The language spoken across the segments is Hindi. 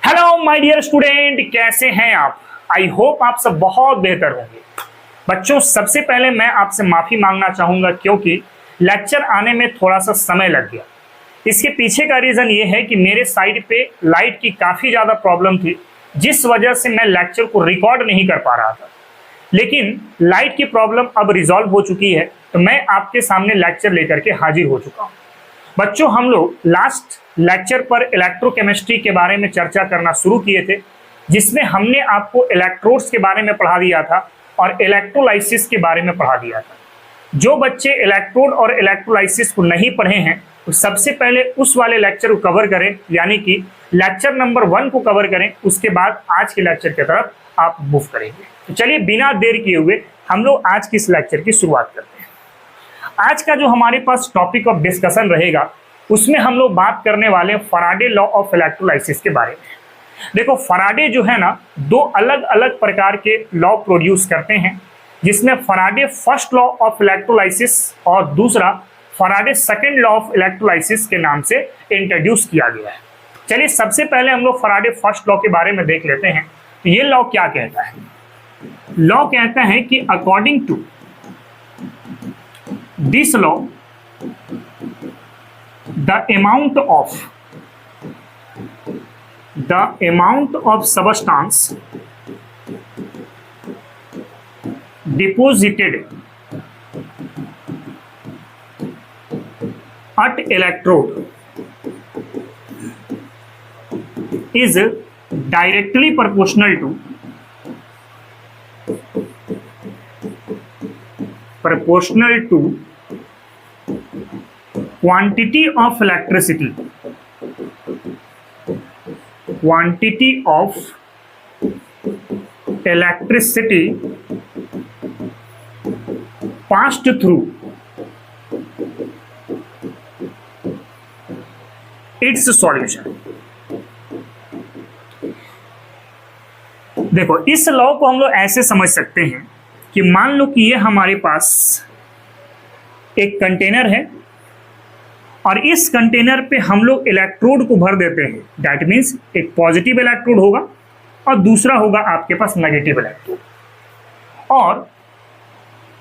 हेलो माय डियर स्टूडेंट, कैसे हैं आप? आई होप आप सब बहुत बेहतर होंगे। बच्चों, सबसे पहले मैं आपसे माफी मांगना चाहूंगा क्योंकि लेक्चर आने में थोड़ा सा समय लग गया। इसके पीछे का रीजन ये है कि मेरे साइड पे लाइट की काफी ज्यादा प्रॉब्लम थी, जिस वजह से मैं लेक्चर को रिकॉर्ड नहीं कर पा रहा था। लेकिन लाइट की प्रॉब्लम अब रिजॉल्व हो चुकी है, तो मैं आपके सामने लेक्चर लेकर के हाजिर हो चुका हूँ। बच्चों, हम लोग लास्ट लेक्चर पर इलेक्ट्रोकेमिस्ट्री के बारे में चर्चा करना शुरू किए थे, जिसमें हमने आपको इलेक्ट्रोड्स के बारे में पढ़ा दिया था और इलेक्ट्रोलाइसिस के बारे में पढ़ा दिया था। जो बच्चे इलेक्ट्रोड और इलेक्ट्रोलाइसिस को नहीं पढ़े हैं, तो सबसे पहले उस वाले लेक्चर को कवर करें, यानी कि लेक्चर नंबर 1 को कवर करें। उसके बाद आज के लेक्चर की तरफ आप मूव करेंगे। तो चलिए बिना देर किए हुए हम लोग आज की इस लेक्चर की शुरुआत करते हैं। आज का जो हमारे पास टॉपिक ऑफ डिस्कशन रहेगा, उसमें हम लोग बात करने वाले फैराडे लॉ ऑफ इलेक्ट्रोलाइसिस के बारे में। देखो, फैराडे जो है ना, 2 अलग अलग प्रकार के लॉ प्रोड्यूस करते हैं, जिसमें Faraday first law of electrolysis और दूसरा Faraday second law of electrolysis के नाम से इंट्रोड्यूस किया गया है। चलिए सबसे पहले हम लोग फैराडे फर्स्ट लॉ के बारे में देख लेते हैं। तो ये लॉ क्या कहता है? लॉ कहता है कि according to this law the amount of substance deposited at electrode is directly proportional to quantity of electricity passed through its solution। देखो, इस लॉ को हम लोग ऐसे समझ सकते हैं कि मान लो कि ये हमारे पास एक कंटेनर है और इस कंटेनर पे हम लोग इलेक्ट्रोड को भर देते हैं। दैट मीन्स एक पॉजिटिव इलेक्ट्रोड होगा और दूसरा होगा आपके पास नेगेटिव इलेक्ट्रोड, और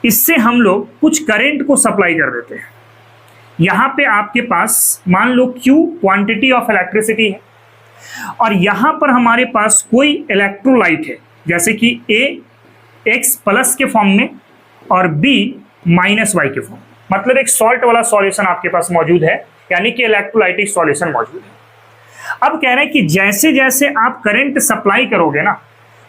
इससे हम लोग कुछ करंट को सप्लाई कर देते हैं। यहाँ पे आपके पास मान लो Q क्वांटिटी ऑफ इलेक्ट्रिसिटी है, और यहाँ पर हमारे पास कोई इलेक्ट्रोलाइट है, जैसे कि A X प्लस के फॉर्म में और B माइनस वाई के फॉर्म। मतलब एक सॉल्ट वाला सॉल्यूशन आपके पास मौजूद है, यानी कि इलेक्ट्रोलाइटिक सॉल्यूशन मौजूद है। अब कह रहे हैं कि जैसे जैसे आप करंट सप्लाई करोगे ना,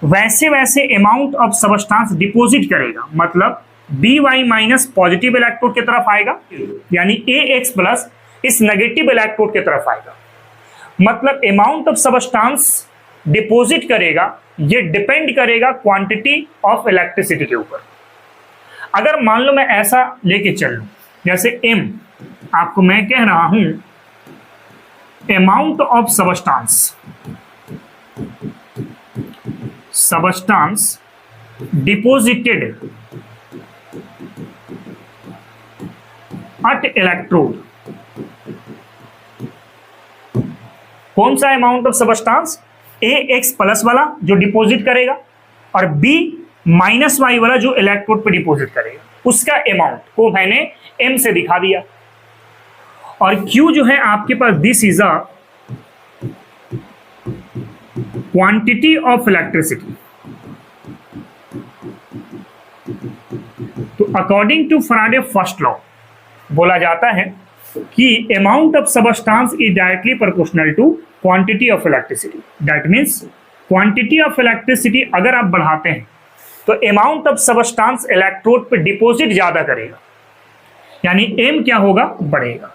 वैसे वैसे अमाउंट ऑफ सबस्टांस डिपॉजिट करेगा। मतलब B Y minus positive electrode की तरफ आएगा, यानी ए एक्स प्लस इस नेगेटिव इलेक्ट्रोड की तरफ आएगा। मतलब अमाउंट ऑफ सबस्टांस डिपॉजिट करेगा, ये डिपेंड करेगा क्वांटिटी ऑफ इलेक्ट्रिसिटी के ऊपर। अगर मान लो मैं ऐसा लेके चल लूं, जैसे M, आपको मैं कह रहा हूं amount of substance deposited at electrode. कौन सा amount of substance? A X plus वाला जो डिपॉजिट करेगा और बी माइनस वाई वाला जो इलेक्ट्रोड पे डिपॉजिट करेगा, उसका अमाउंट को मैंने M से दिखा दिया। और Q जो है आपके पास, this is a quantity of electricity. तो according to Faraday first law बोला जाता है कि amount of substance is directly proportional to quantity of electricity. That means quantity of electricity अगर आप बढ़ाते हैं तो अमाउंट ऑफ सबस्टांस इलेक्ट्रोड पे डिपॉजिट ज्यादा करेगा, यानी M क्या होगा? बढ़ेगा।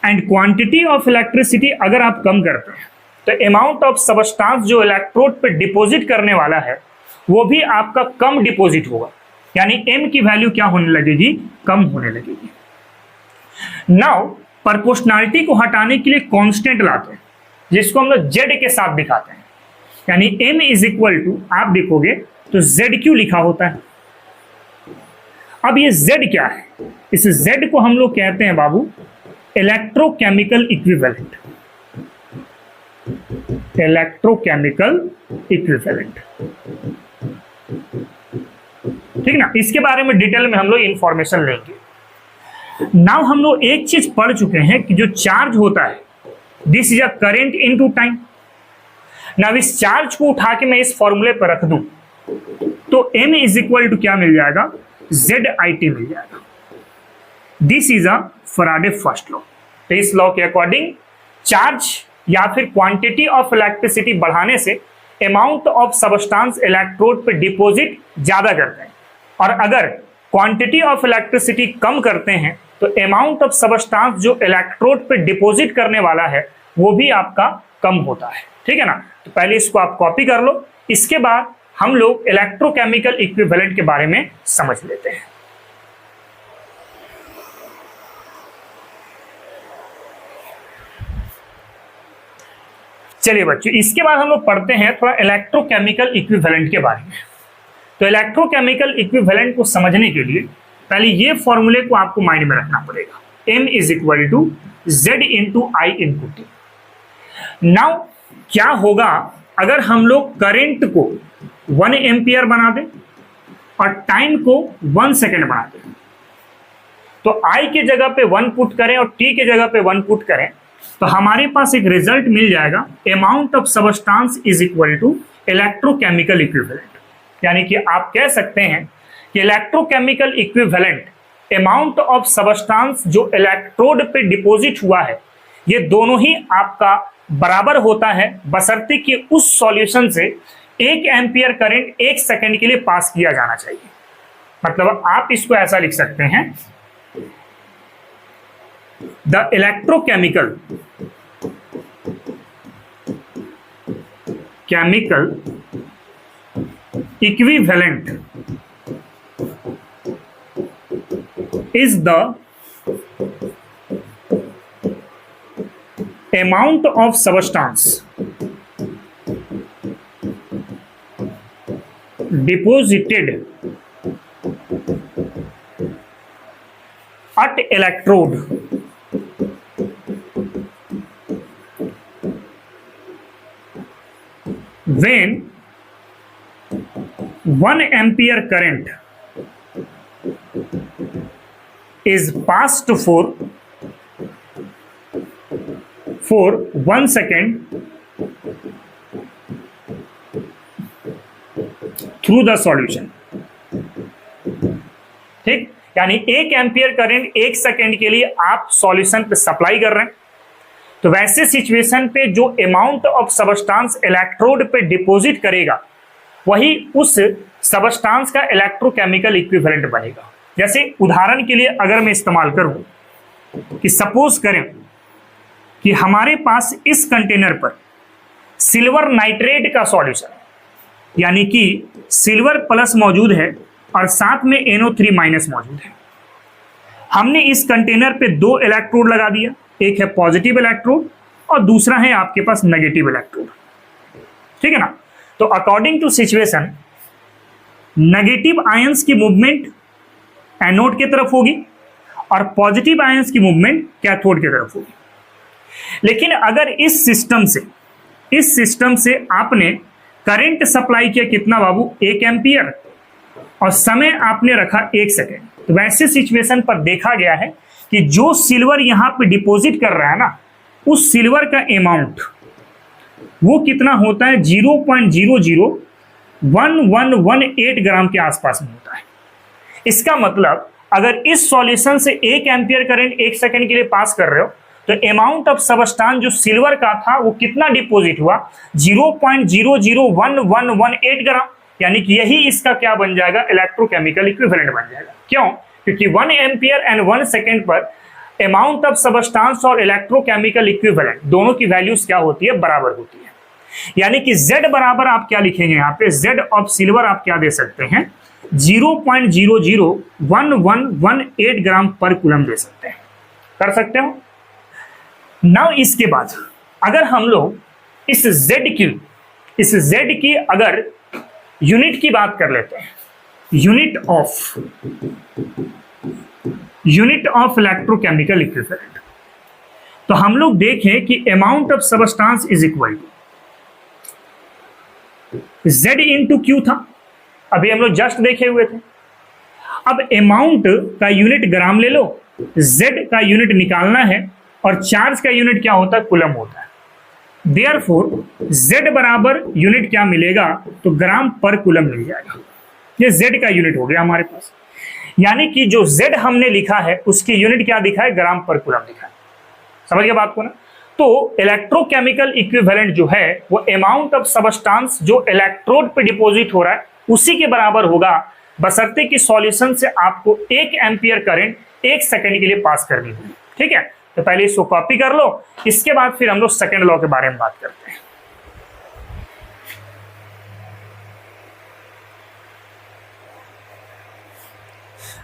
एंड क्वांटिटी ऑफ इलेक्ट्रिसिटी अगर आप कम करते हैं तो अमाउंट ऑफ सबस्टांस जो इलेक्ट्रोड पे डिपॉजिट करने वाला है वो भी आपका कम डिपॉजिट होगा, यानी M की वैल्यू क्या होने लगेगी? कम होने लगेगी। नाउ प्रोपोर्शनैलिटी को हटाने के लिए कांस्टेंट लाते हैं, जिसको हम लोग Z के साथ दिखाते हैं, यानी M इज इक्वल टू, आप देखोगे तो ZQ लिखा होता है। अब ये Z क्या है? इस Z को हम लोग कहते हैं बाबू इलेक्ट्रोकेमिकल इक्विवेलेंट, इलेक्ट्रोकेमिकल इक्विवेलेंट, ठीक ना। इसके बारे में डिटेल में हम लोग इंफॉर्मेशन लेंगे। नाउ हम लोग एक चीज पढ़ चुके हैं कि जो चार्ज होता है this is a current into time. Now इस चार्ज को उठा के मैं इस फॉर्मूले पर रख दूं तो m इज इक्वल टू क्या मिल जाएगा, ZIT मिल जाएगा। This is a Faraday first law. तो इस लॉ के अकॉर्डिंग चार्ज या फिर क्वांटिटी ऑफ इलेक्ट्रिसिटी बढ़ाने से अमाउंट ऑफ सबस्टांस इलेक्ट्रोड पे डिपॉजिट ज्यादा करते हैं, और अगर क्वांटिटी ऑफ इलेक्ट्रिसिटी कम करते हैं तो अमाउंट ऑफ सबस्टांस जो इलेक्ट्रोड पे डिपॉजिट करने वाला है वो भी आपका कम होता है, ठीक है ना। तो पहले इसको आप कॉपी कर लो, इसके बाद हम लोग इलेक्ट्रोकेमिकल इक्विवेलेंट के बारे में समझ लेते हैं। चलिए बच्चों, इसके बाद हम लोग पढ़ते हैं थोड़ा इलेक्ट्रोकेमिकल इक्विवेलेंट के बारे में। तो इलेक्ट्रोकेमिकल इक्विवेलेंट को समझने के लिए पहले ये फॉर्मूले को आपको माइंड में रखना पड़ेगा, M is equal to Z into I into T। Now क्या होगा अगर हम लोग करंट को 1 एम्पियर बना दें और टाइम को 1 सेकेंड बना दें, तो I के जगह पे 1 पुट करें और T के जगह पे 1 पुट करें तो हमारे पास एक रिजल्ट मिल जाएगा, amount of substance is equal to electrochemical equivalent. यानी कि आप कह सकते हैं कि electrochemical equivalent amount of substance जो इलेक्ट्रोड पे डिपॉजिट हुआ है ये दोनों ही आपका बराबर होता है, बशर्ते कि उस सॉल्यूशन से 1 एम्पियर करंट 1 सेकंड के लिए पास किया जाना चाहिए। मतलब आप इसको ऐसा लिख सकते हैं, the electrochemical equivalent is the amount of substance deposited at electrode when 1 ampere current is passed for 1 second through the solution। ठीक, यानी 1 एम्पियर करंट 1 सेकेंड के लिए आप सॉल्यूशन पे सप्लाई कर रहे हैं, तो वैसे सिचुएशन पे जो अमाउंट ऑफ सबस्टांस इलेक्ट्रोड पे डिपॉजिट करेगा वही उस सबस्टांस का इलेक्ट्रोकेमिकल इक्विवेलेंट बनेगा। जैसे उदाहरण के लिए अगर मैं इस्तेमाल करूं कि सपोज करें कि हमारे पास इस कंटेनर पर सिल्वर नाइट्रेट का सॉल्यूशन है, यानी कि सिल्वर प्लस मौजूद है और साथ में NO3 माइनस मौजूद है। हमने इस कंटेनर पे 2 इलेक्ट्रोड लगा दिया, एक है पॉजिटिव इलेक्ट्रोड और दूसरा है आपके पास नेगेटिव इलेक्ट्रोड, ठीक है ना। तो according to situation negative ions की मूवमेंट एनोड की तरफ होगी और पॉजिटिव आयंस की मूवमेंट कैथोड की तरफ होगी। लेकिन अगर इस सिस्टम से आपने करंट सप्लाई किया कितना बाबू, 1 एम्पियर, और समय आपने रखा 1 सेकेंड, तो वैसे सिचुएशन पर देखा गया है कि जो सिल्वर यहां पे डिपॉजिट कर रहा है ना, उस सिल्वर का अमाउंट वो कितना होता है, 0.001118 ग्राम के आसपास में होता है। इसका मतलब अगर इस सॉल्यूशन से 1 एम्पियर करंट 1 सेकेंड के लिए पास कर रहे हो तो अमाउंट ऑफ सबस्टांस जो सिल्वर का था वो कितना डिपॉजिट हुआ, 0.001118 ग्राम। यानी कि यही इसका क्या बन जाएगा, इलेक्ट्रोकेमिकल इक्विवेलेंट बन जाएगा। क्यों? क्योंकि 1 एम्पियर एंड 1 सेकेंड पर अमाउंट ऑफ सबस्टांस और इलेक्ट्रोकेमिकल इक्विवेलेंट दोनों की वैल्यूज क्या होती है, बराबर होती है। यानी कि Z बराबर आप क्या लिखेंगे यहाँ पे, Z ऑफ सिल्वर आप क्या दे सकते हैं, 0.001118 ग्राम पर कूलम दे सकते हैं, कर सकते हो। नाउ इसके बाद अगर हम लोग इस Z की अगर यूनिट की बात कर लेते हैं, यूनिट ऑफ इलेक्ट्रोकेमिकल इक्विवेलेंट, तो हम लोग देखें कि amount of substance is equal to Z into Q था, अभी हम लोग जस्ट देखे हुए थे। अब अमाउंट का यूनिट ग्राम ले लो, Z का यूनिट निकालना है और चार्ज का यूनिट क्या होता है, कूलम होता है। देयरफॉर Z बराबर यूनिट क्या मिलेगा, तो ग्राम पर कूलम मिल जाएगा। ये Z का यूनिट हो गया हमारे पास, यानी कि जो Z हमने लिखा है उसकी यूनिट क्या दिखा है, ग्राम पर कूलम दिखा है। समझ गए बात को ना। तो इलेक्ट्रोकेमिकल इक्विवेलेंट जो है वो अमाउंट ऑफ सबस्टांस जो इलेक्ट्रोड पे डिपॉजिट हो रहा है उसी के बराबर होगा, बशर्ते कि सॉल्यूशन से आपको 1 एम्पियर करंट 1 सेकंड के लिए पास करनी होगी। ठीक है, तो पहले इसको कॉपी कर लो, इसके बाद फिर हम लोग सेकंड लॉ के बारे में बात करते हैं।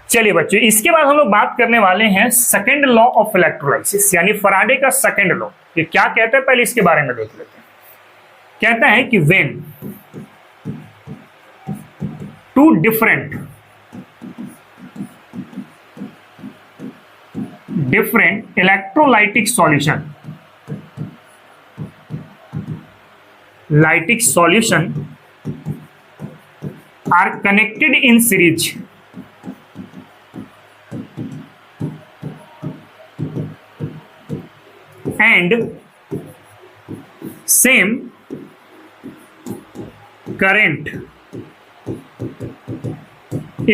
चलिए बच्चों, इसके बाद हम लोग बात करने वाले हैं सेकंड लॉ ऑफ इलेक्ट्रोलाइसिस, यानी फराडे का सेकंड लॉ। ये क्या कहता है, पहले इसके बारे में देख लेते हैं। कहता है कि when two different electrolytic solution are connected in series and same current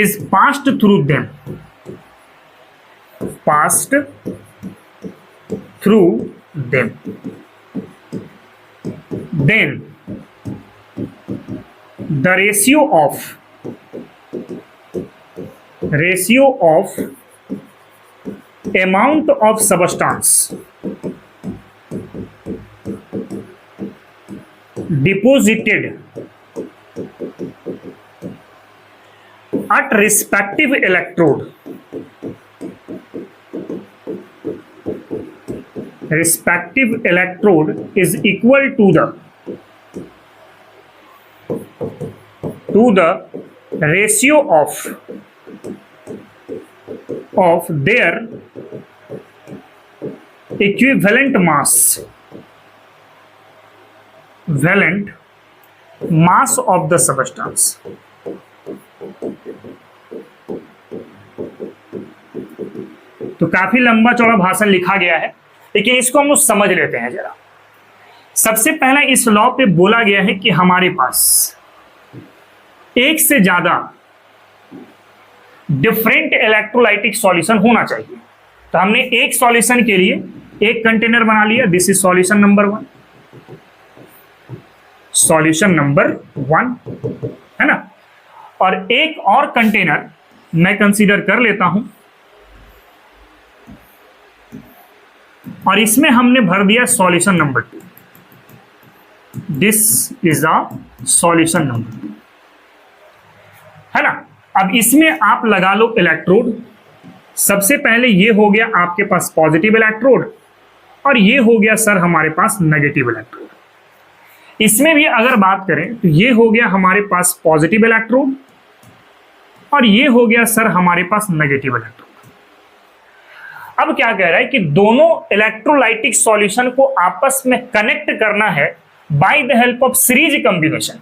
is passed through them, then the ratio of amount of substance deposited at respective electrode is equal to the ratio of their equivalent mass of the substance। तो काफी लंबा चौड़ा भाषण लिखा गया है, लेकिन इसको हम लोग समझ लेते हैं जरा। सबसे पहला इस लॉ पे बोला गया है कि हमारे पास एक से ज्यादा डिफरेंट इलेक्ट्रोलाइटिक सॉल्यूशन होना चाहिए। तो हमने एक सॉल्यूशन के लिए एक कंटेनर बना लिया, this is solution number 1, solution number 1 है ना। और एक और कंटेनर मैं कंसीडर कर लेता हूं और इसमें हमने भर दिया solution number 2, this is a solution number 2 है ना। अब इसमें आप लगा लो इलेक्ट्रोड। सबसे पहले ये हो गया आपके पास पॉजिटिव इलेक्ट्रोड और ये हो गया सर हमारे पास नेगेटिव इलेक्ट्रोड। इसमें भी अगर बात करें तो ये हो गया हमारे पास पॉजिटिव इलेक्ट्रोड और ये हो गया सर हमारे पास नेगेटिव इलेक्ट्रोड। अब क्या कह रहा है कि दोनों इलेक्ट्रोलाइटिक सॉल्यूशन को आपस में कनेक्ट करना है by the help of series combination.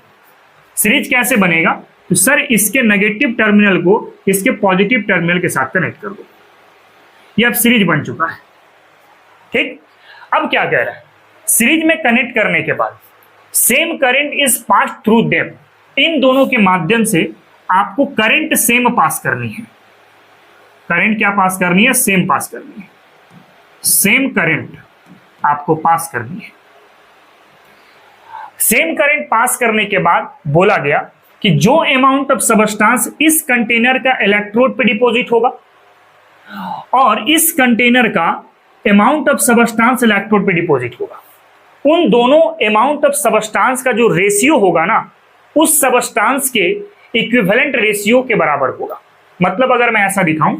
Series कैसे बनेगा, तो सर इसके नेगेटिव टर्मिनल को इसके पॉजिटिव टर्मिनल के साथ कनेक्ट कर दो। ये अब सीरीज बन चुका है। ठीक, अब क्या कह रहा है, सीरीज में कनेक्ट करने के बाद same current is pass through them, इन दोनों के माध्यम से आपको करंट सेम पास करनी है। करंट क्या पास करनी है, सेम पास करनी है। सेम करंट आपको पास करनी है। सेम करंट पास करने के बाद बोला गया कि जो अमाउंट ऑफ सबस्टांस इस कंटेनर का इलेक्ट्रोड पे डिपॉजिट होगा और इस कंटेनर का अमाउंट ऑफ सबस्टांस इलेक्ट्रोड पे डिपॉजिट होगा, उन दोनों अमाउंट ऑफ सबस्टांस का जो रेशियो होगा ना, उस सबस्टांस के इक्विवेलेंट रेशियो के बराबर होगा। मतलब अगर मैं ऐसा दिखाऊं,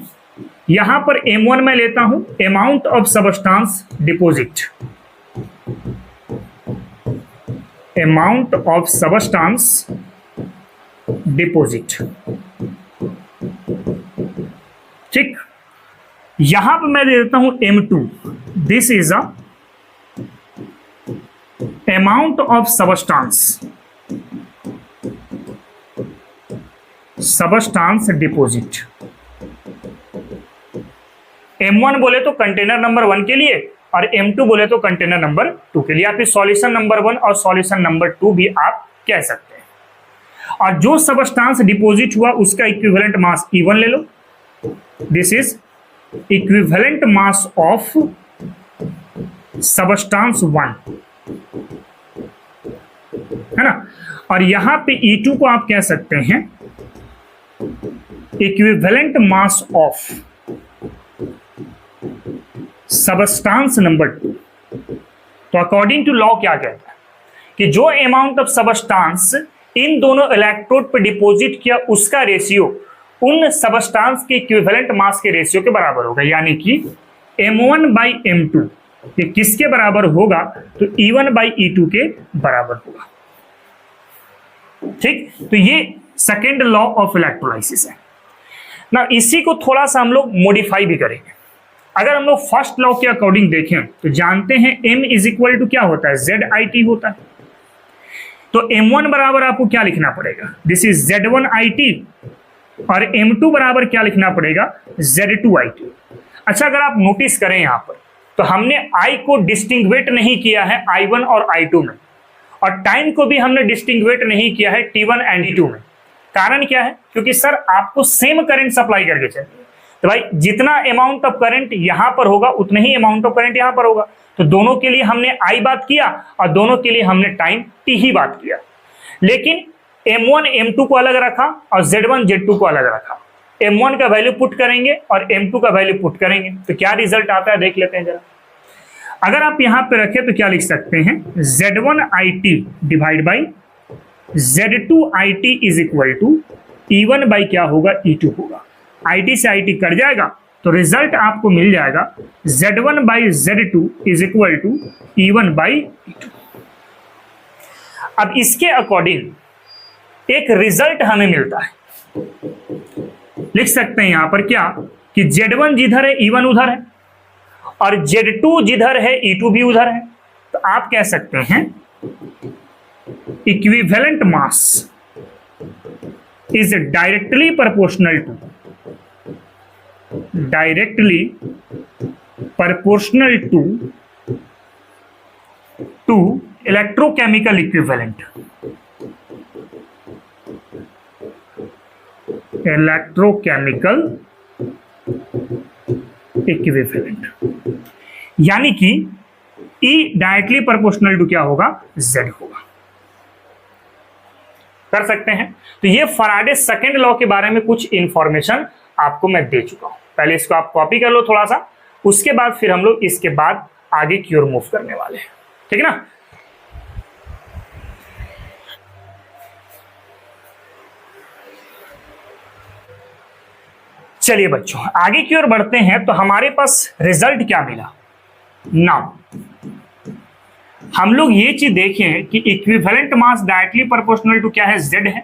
यहां पर M1 मैं लेता हूं amount of substance deposit, amount of substance deposit. ठीक, यहां पर मैं दे देता हूं M2 this is a amount of substance deposit। M1 बोले तो कंटेनर नंबर 1 के लिए और M2 बोले तो कंटेनर नंबर 2 के लिए। आप इस सॉल्यूशन नंबर 1 और सॉल्यूशन नंबर 2 भी आप कह सकते हैं। और जो सबस्टांस डिपॉजिट हुआ उसका इक्विवेलेंट मास E1 ले लो। This is equivalent mass of substance 1, है ना। और यहां पे E2 को आप कह सकते हैं equivalent mass of substance number 2। तो अकॉर्डिंग टू लॉ क्या कहता है कि जो अमाउंट ऑफ सबस्टांस इन दोनों इलेक्ट्रोड पर डिपॉजिट किया उसका रेशियो उन सबस्टांस के इक्विवेलेंट मास के रेशियो के बराबर होगा। यानी कि M1 बाई M2 ये किसके बराबर होगा? तो E1 बाई E2 के बराबर होगा। ठीक, तो ये सेकेंड लॉ ऑफ इलेक्ट्रोलाइसिस है ना। इसी को थोड़ा सा हम लोग मॉडिफाई भी करेंगे। अगर हम लोग फर्स्ट लॉ के अकॉर्डिंग देखें तो जानते हैं M इज इक्वल टू क्या होता है? ZIT होता है। तो M1 बराबर आपको क्या लिखना पड़ेगा? This is Z1IT। और M2 बराबर क्या लिखना पड़ेगा? Z2IT। अच्छा, अगर आप नोटिस करें यहां पर तो हमने I को डिस्टिंग्वेट नहीं किया है I1 और I2 में, और टाइम को भी हमने डिस्टिंग्वेट नहीं किया है T1 एंड T2 में। कारण क्या है? क्योंकि सर आपको सेम करंट सप्लाई करके चलिए, तो भाई जितना अमाउंट ऑफ करंट यहां पर होगा उतना ही अमाउंट ऑफ करंट यहां पर होगा। तो दोनों के लिए हमने I बात किया और दोनों के लिए हमने टाइम T ही बात किया। लेकिन M1 M2 को अलग रखा और Z1 Z2 को अलग रखा। M1 का वैल्यू पुट करेंगे और M2 का वैल्यू पुट करेंगे तो क्या रिजल्ट आता है देख लेते हैं जरा। अगर आप यहां पे रखें तो क्या लिख सकते हैं? Z1IT divide by Z2IT is equal to E1 by क्या होगा? E2 होगा। IT से IT कट जाएगा तो रिजल्ट आपको मिल जाएगा Z1 by Z2 is equal to E1 by E2। अब इसके अकॉर्डिंग एक रिजल्ट हमें मिलता है, लिख सकते हैं यहां पर क्या कि Z1 जिधर है E1 उधर है और Z2 जिधर है E2 भी उधर है। तो आप कह सकते हैं equivalent mass is directly proportional to electrochemical equivalent. यानी कि E डायरेक्टली प्रोपोर्शनल टू क्या होगा? Z होगा। कर सकते हैं। तो ये फैराडे सेकंड लॉ के बारे में कुछ इंफॉर्मेशन आपको मैं दे चुका हूं। पहले इसको आप कॉपी कर लो थोड़ा सा, उसके बाद फिर हम लोग इसके बाद आगे की ओर मूव करने वाले हैं। ठीक है ना। चलिए बच्चों आगे की ओर बढ़ते हैं। तो हमारे पास रिजल्ट क्या मिला? नाउ हम लोग ये चीज देखें कि equivalent mass directly proportional to क्या है? Z है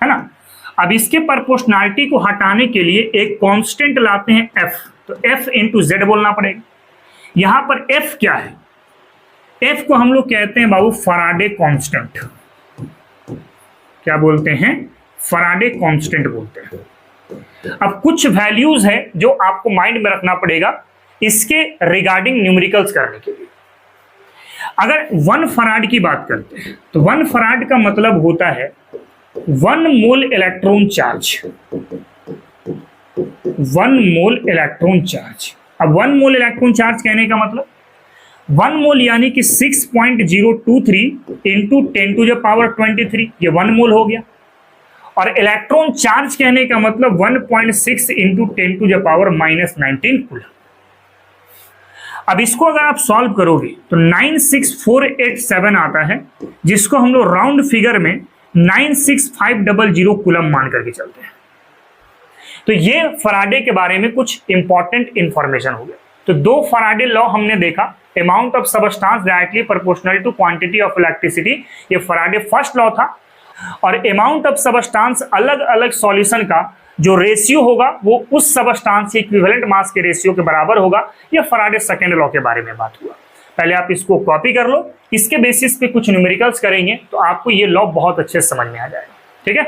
ना। अब इसके प्रोपोर्शनैलिटी को हटाने के लिए एक कांस्टेंट लाते हैं F, तो F इंटू Z बोलना पड़ेगा। यहां पर F क्या है? F को हम लोग कहते हैं बाबू फैराडे कांस्टेंट। क्या बोलते हैं? फैराडे कांस्टेंट बोलते हैं। अब कुछ वैल्यूज है जो आपको माइंड में रखना पड़ेगा इसके रिगार्डिंग न्यूमेरिकल्स करने के लिए। अगर 1 फराड की बात करते हैं तो 1 फराड का मतलब होता है 1 मोल इलेक्ट्रॉन चार्ज। 1 मोल इलेक्ट्रॉन चार्ज। अब 1 मोल इलेक्ट्रॉन चार्ज कहने का मतलब 1 मोल यानी कि 6.023 इंटू 10 टू द पावर 23, ये 1 मोल हो गया। और इलेक्ट्रॉन चार्ज कहने का मतलब 1.6 into 10 to the power -19 coulomb. अब इसको अगर आप सॉल्व करोगे तो 96487 आता है, जिसको हम लोग राउंड फिगर में 96500 कूलम मान करके चलते हैं। तो ये फराडे के बारे में कुछ इंपॉर्टेंट इंफॉर्मेशन हो गया। तो 2 फराडे लॉ हमने देखा, amount of substance directly proportional to quantity of electricity, ये फराडे फर्स्ट लॉ था। और अमाउंट ऑफ सबस्टांस अलग अलग सॉल्यूशन का जो रेशियो होगा वो उस सबस्टांस के इक्विवेलेंट मास के रेशियो के बराबर होगा। यह फैराडे सेकंड लॉ के बारे में बात हुआ। पहले आप इसको कॉपी कर लो, इसके बेसिस पे कुछ न्यूमेरिकल्स करेंगे तो आपको ये लॉ बहुत अच्छे से समझ में आ जाएगा। ठीक है,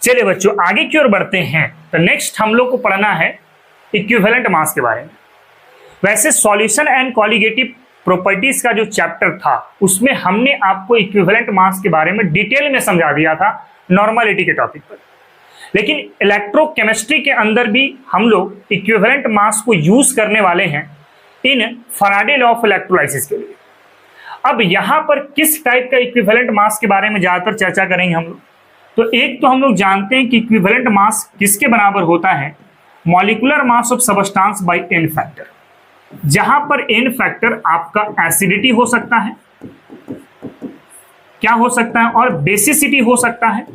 चलिए बच्चों आगे की ओर बढ़ते हैं। तो नेक्स्ट हम लोग को पढ़ना है इक्विवेलेंट मास के बारे में। वैसे सॉल्यूशन एंड कॉलिगेटिव प्रॉपर्टीज का जो चैप्टर था उसमें हमने आपको इक्विवेलेंट मास के बारे में डिटेल में समझा दिया था नॉर्मलिटी के टॉपिक पर, लेकिन इलेक्ट्रोकेमिस्ट्री के अंदर भी हम लोग इक्विवेलेंट मास को यूज करने वाले हैं इन फैराडे लॉ ऑफ इलेक्ट्रोलाइसिस के लिए। अब यहां पर किस टाइप का इक्विवेलेंट मास के बारे में ज्यादातर चर्चा करेंगे हम लोग। तो एक तो हम लोग जानते हैं कि इक्विवेलेंट मास किसके बराबर होता है, molecular mass of substance by N factor, जहां पर एन फैक्टर आपका एसिडिटी हो सकता है, क्या हो सकता है, और बेसिसिटी हो सकता है।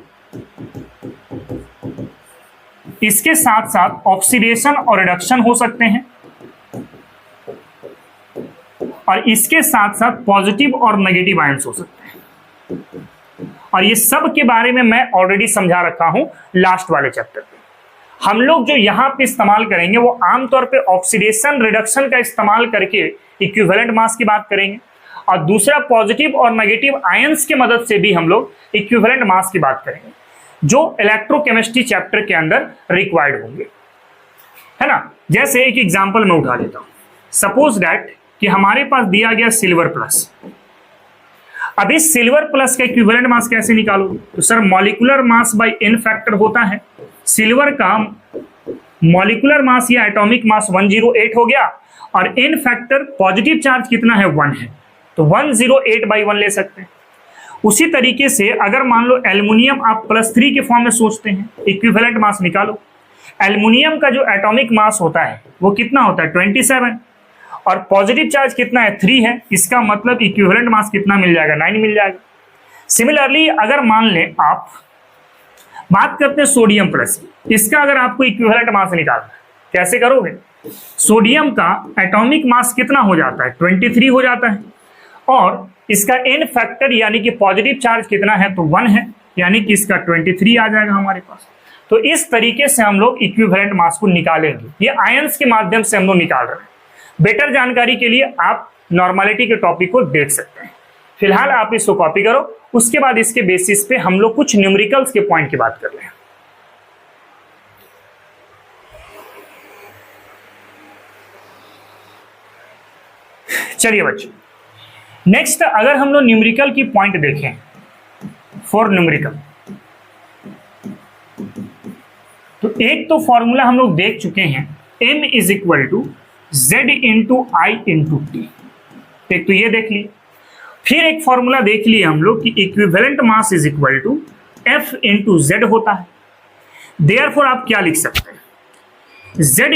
इसके साथ साथ ऑक्सीडेशन और रिडक्शन हो सकते हैं, और इसके साथ साथ पॉजिटिव और नेगेटिव आयंस हो सकते हैं। और ये सब के बारे में मैं ऑलरेडी समझा रखा हूं लास्ट वाले चैप्टर पे। हम लोग जो यहां पे इस्तेमाल करेंगे वो आमतौर पे ऑक्सीडेशन रिडक्शन का इस्तेमाल करके इक्विवेलेंट मास की बात करेंगे, और दूसरा पॉजिटिव और नेगेटिव आयंस की मदद से भी हम लोग इक्विवेलेंट मास की बात करेंगे, जो इलेक्ट्रोकेमिस्ट्री चैप्टर के अंदर रिक्वायर्ड होंगे, है ना। जैसे एक एग्जांपल मैं उठा लेता हूं। सपोज दैट कि हमारे पास दिया गया सिल्वर प्लस। अब इस सिल्वर प्लस का इक्विवेलेंट मास कैसे निकालोगे? तो sir molecular mass by N factor होता है। सिल्वर का मॉलिक्यूलर मास या एटॉमिक मास 108 हो गया, और एन फैक्टर पॉजिटिव चार्ज कितना है 1 है, तो 108/1 ले सकते हैं। उसी तरीके से अगर मान लो एल्युमिनियम आप +3 के फॉर्म में सोचते हैं, इक्विवेलेंट मास निकालो। एल्युमिनियम का जो एटॉमिक मास होता है वो कितना होता है 27, और पॉजिटिव चार्ज कितना है 3 है। इसका मतलब इक्विवेलेंट मास कितना मिल जाएगा 9 मिल जाएगा। सिमिलरली अगर मान लें आप बात करते हैं सोडियम प्लस की, इसका अगर आपको इक्विवेलेंट मास निकालना है कैसे करोगे? सोडियम का एटॉमिक मास कितना हो जाता है 23 हो जाता है, और इसका एन फैक्टर यानी कि पॉजिटिव चार्ज कितना है तो 1 है, यानी कि इसका 23 आ जाएगा हमारे पास। तो इस तरीके से हम लोग इक्विवेलेंट मास को निकालेंगे। ये आयंस के माध्यम से हम लोग निकाल रहे हैं। बेटर जानकारी के लिए आप नॉर्मलिटी के टॉपिक को देख सकते हैं। फिलहाल आप इसको कॉपी करो, उसके बाद इसके बेसिस पे हम लोग कुछ न्यूमेरिकल्स के पॉइंट की बात कर रहे हैं। चलिए बच्चों, नेक्स्ट अगर हम लोग न्यूमेरिकल की पॉइंट देखें, फॉर न्यूमेरिकल, तो एक तो फॉर्मूला हम लोग देख चुके हैं, m = Z × I × T। एक तो ये देख ली। फिर एक फॉर्मूला देख लिए हम लोग कि इक्विवेलेंट मास = F × Z होता है। देयरफॉर आप क्या लिख सकते हैं? Z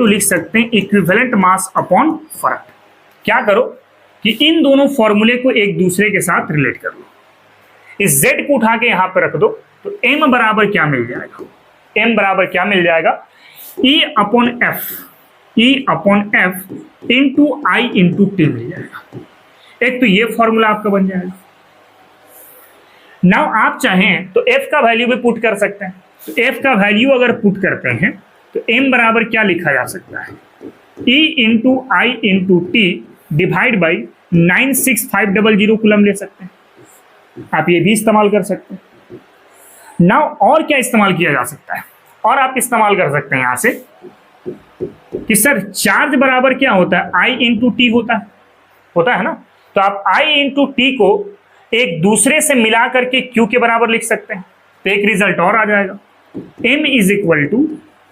लिख सकते हैं इक्विवेलेंट मास अपॉन फर्क। क्या करो कि इन दोनों फॉर्मूले को एक दूसरे के साथ रिलेट कर लो। इस Z को उठा के यहां पर रख दो, तो M बराबर क्या मिल जाएगा? M बराबर क्या मिल जाएगा? E/F × I × T मिल जाएगा। एक तो ये फॉर्मूला आपका बन जाएगा। नाउ आप चाहें तो F का वैल्यू भी पुट कर सकते हैं। तो F का वैल्यू अगर पुट करते हैं तो M बराबर क्या लिखा जा सकता है? E × I × T divide by 96500 coulomb ले सकते हैं। आप ये भी इस्तेमाल कर सकते हैं। नाउ और क्या इस्तेमाल किया जा सकता है? और आप इस्तेमाल कर सकते हैं यहां से कि सर चार्ज बराबर क्या होता है? I × T होता है ना। तो आप I × T को एक दूसरे से मिला करके Q के बराबर लिख सकते हैं, तो एक रिजल्ट और आ जाएगा। M =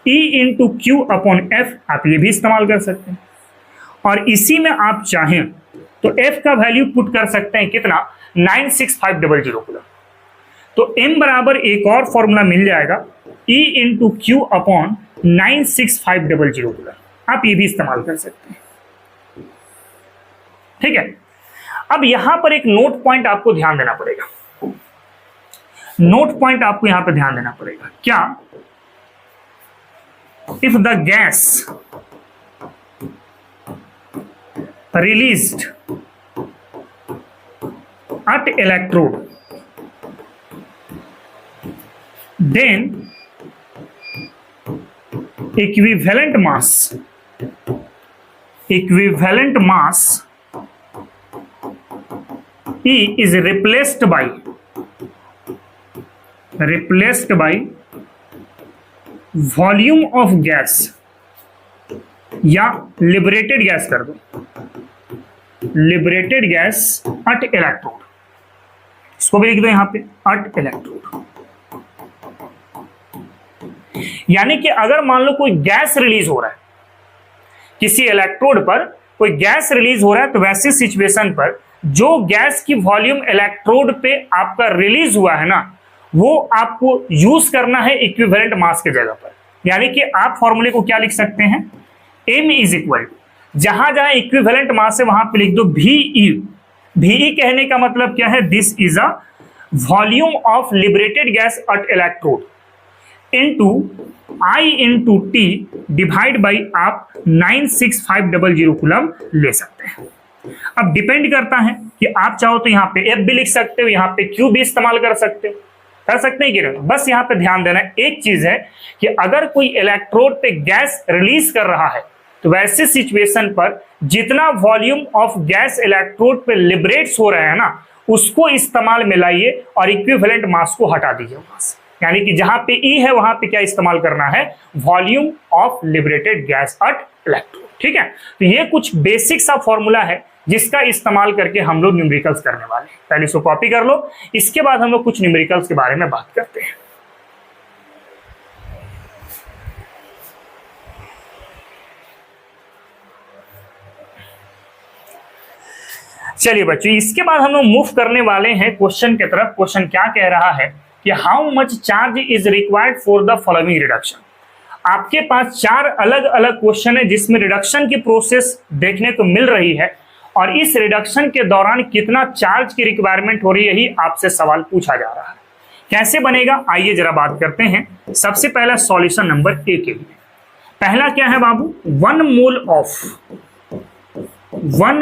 E × Q/F, आप ये भी इस्तेमाल कर सकते हैं। और इसी में आप चाहें तो F का वैल्यू पुट कर सकते हैं कितना? 96500 कूलम। तो M बराबर एक और फॉर्मूला मिल जाएगा, E × Q/96500 कूलम। आप ये भी इस्तेमाल कर सकते हैं। ठीक है, अब यहां पर एक नोट पॉइंट आपको ध्यान देना पड़ेगा। नोट पॉइंट आपको यहां पर ध्यान देना पड़ेगा। क्या? If the gas released at electrode, then equivalent mass E is replaced by volume of gas, या लिबरेटेड गैस कर दो, लिबरेटेड गैस at electrode, इसको भी लिख दो यहां पे at electrode। यानी कि अगर मान लो कोई गैस रिलीज हो रहा है, किसी इलेक्ट्रोड पर कोई गैस रिलीज हो रहा है, तो वैसे सिचुएशन पर जो गैस की वॉल्यूम इलेक्ट्रोड पे आपका रिलीज हुआ है ना, वो आपको यूज करना है इक्विवेलेंट मास के जगह पर। यानी कि आप फॉर्मूले को क्या लिख सकते हैं, m इज इक्वल, जहां जहां इक्विवेलेंट मास है वहां पे लिख दो VE। VE कहने का मतलब क्या है, this is a volume of liberated gas at electrode into I into T divide by आप 96500 कूलम ले सकते हैं। अब डिपेंड करता है कि आप चाहो तो यहाँ पे F भी लिख सकते हो, यहाँ पे Q भी इस्तेमाल कर सकते हैं कि नहीं। बस यहाँ पे ध्यान देना एक चीज है कि अगर कोई इलेक्ट्रोड पे गैस रिलीज कर रहा है, तो वैसे सिचुएशन पर जितना वॉल्यूम ऑफ गैस इलेक्ट्रोड पे लिबरेट्स हो रहा है ना, उसको इस्तेमाल में लाइए और इक्विवेलेंट मास को हटा दीजिए वहां से। यानी कि जहां पे E है वहां पे क्या इस्तेमाल करना है, volume of liberated gas at electrode. ठीक है, तो ये कुछ बेसिक सा फॉर्मूला है जिसका इस्तेमाल करके हम लोग न्यूमेरिकल्स करने वाले हैं। पहले इसको कॉपी कर लो, इसके बाद हम लोग कुछ न्यूमेरिकल्स के बारे में बात करते हैं। चलिए बच्चों, इसके बाद हम लोग मूव करने वाले हैं क्वेश्चन की तरफ। क्वेश्चन क्या कह रहा है कि how much charge is required for the following reduction. आपके पास 4 अलग अलग क्वेश्चन है जिसमें रिडक्शन की प्रोसेस देखने को मिल रही है, और इस रिडक्शन के दौरान कितना चार्ज की रिक्वायरमेंट हो रही है, यही आपसे सवाल पूछा जा रहा है। कैसे बनेगा, आइए जरा बात करते हैं। सबसे पहला सॉल्यूशन नंबर ए के लिए, पहला क्या है बाबू, 1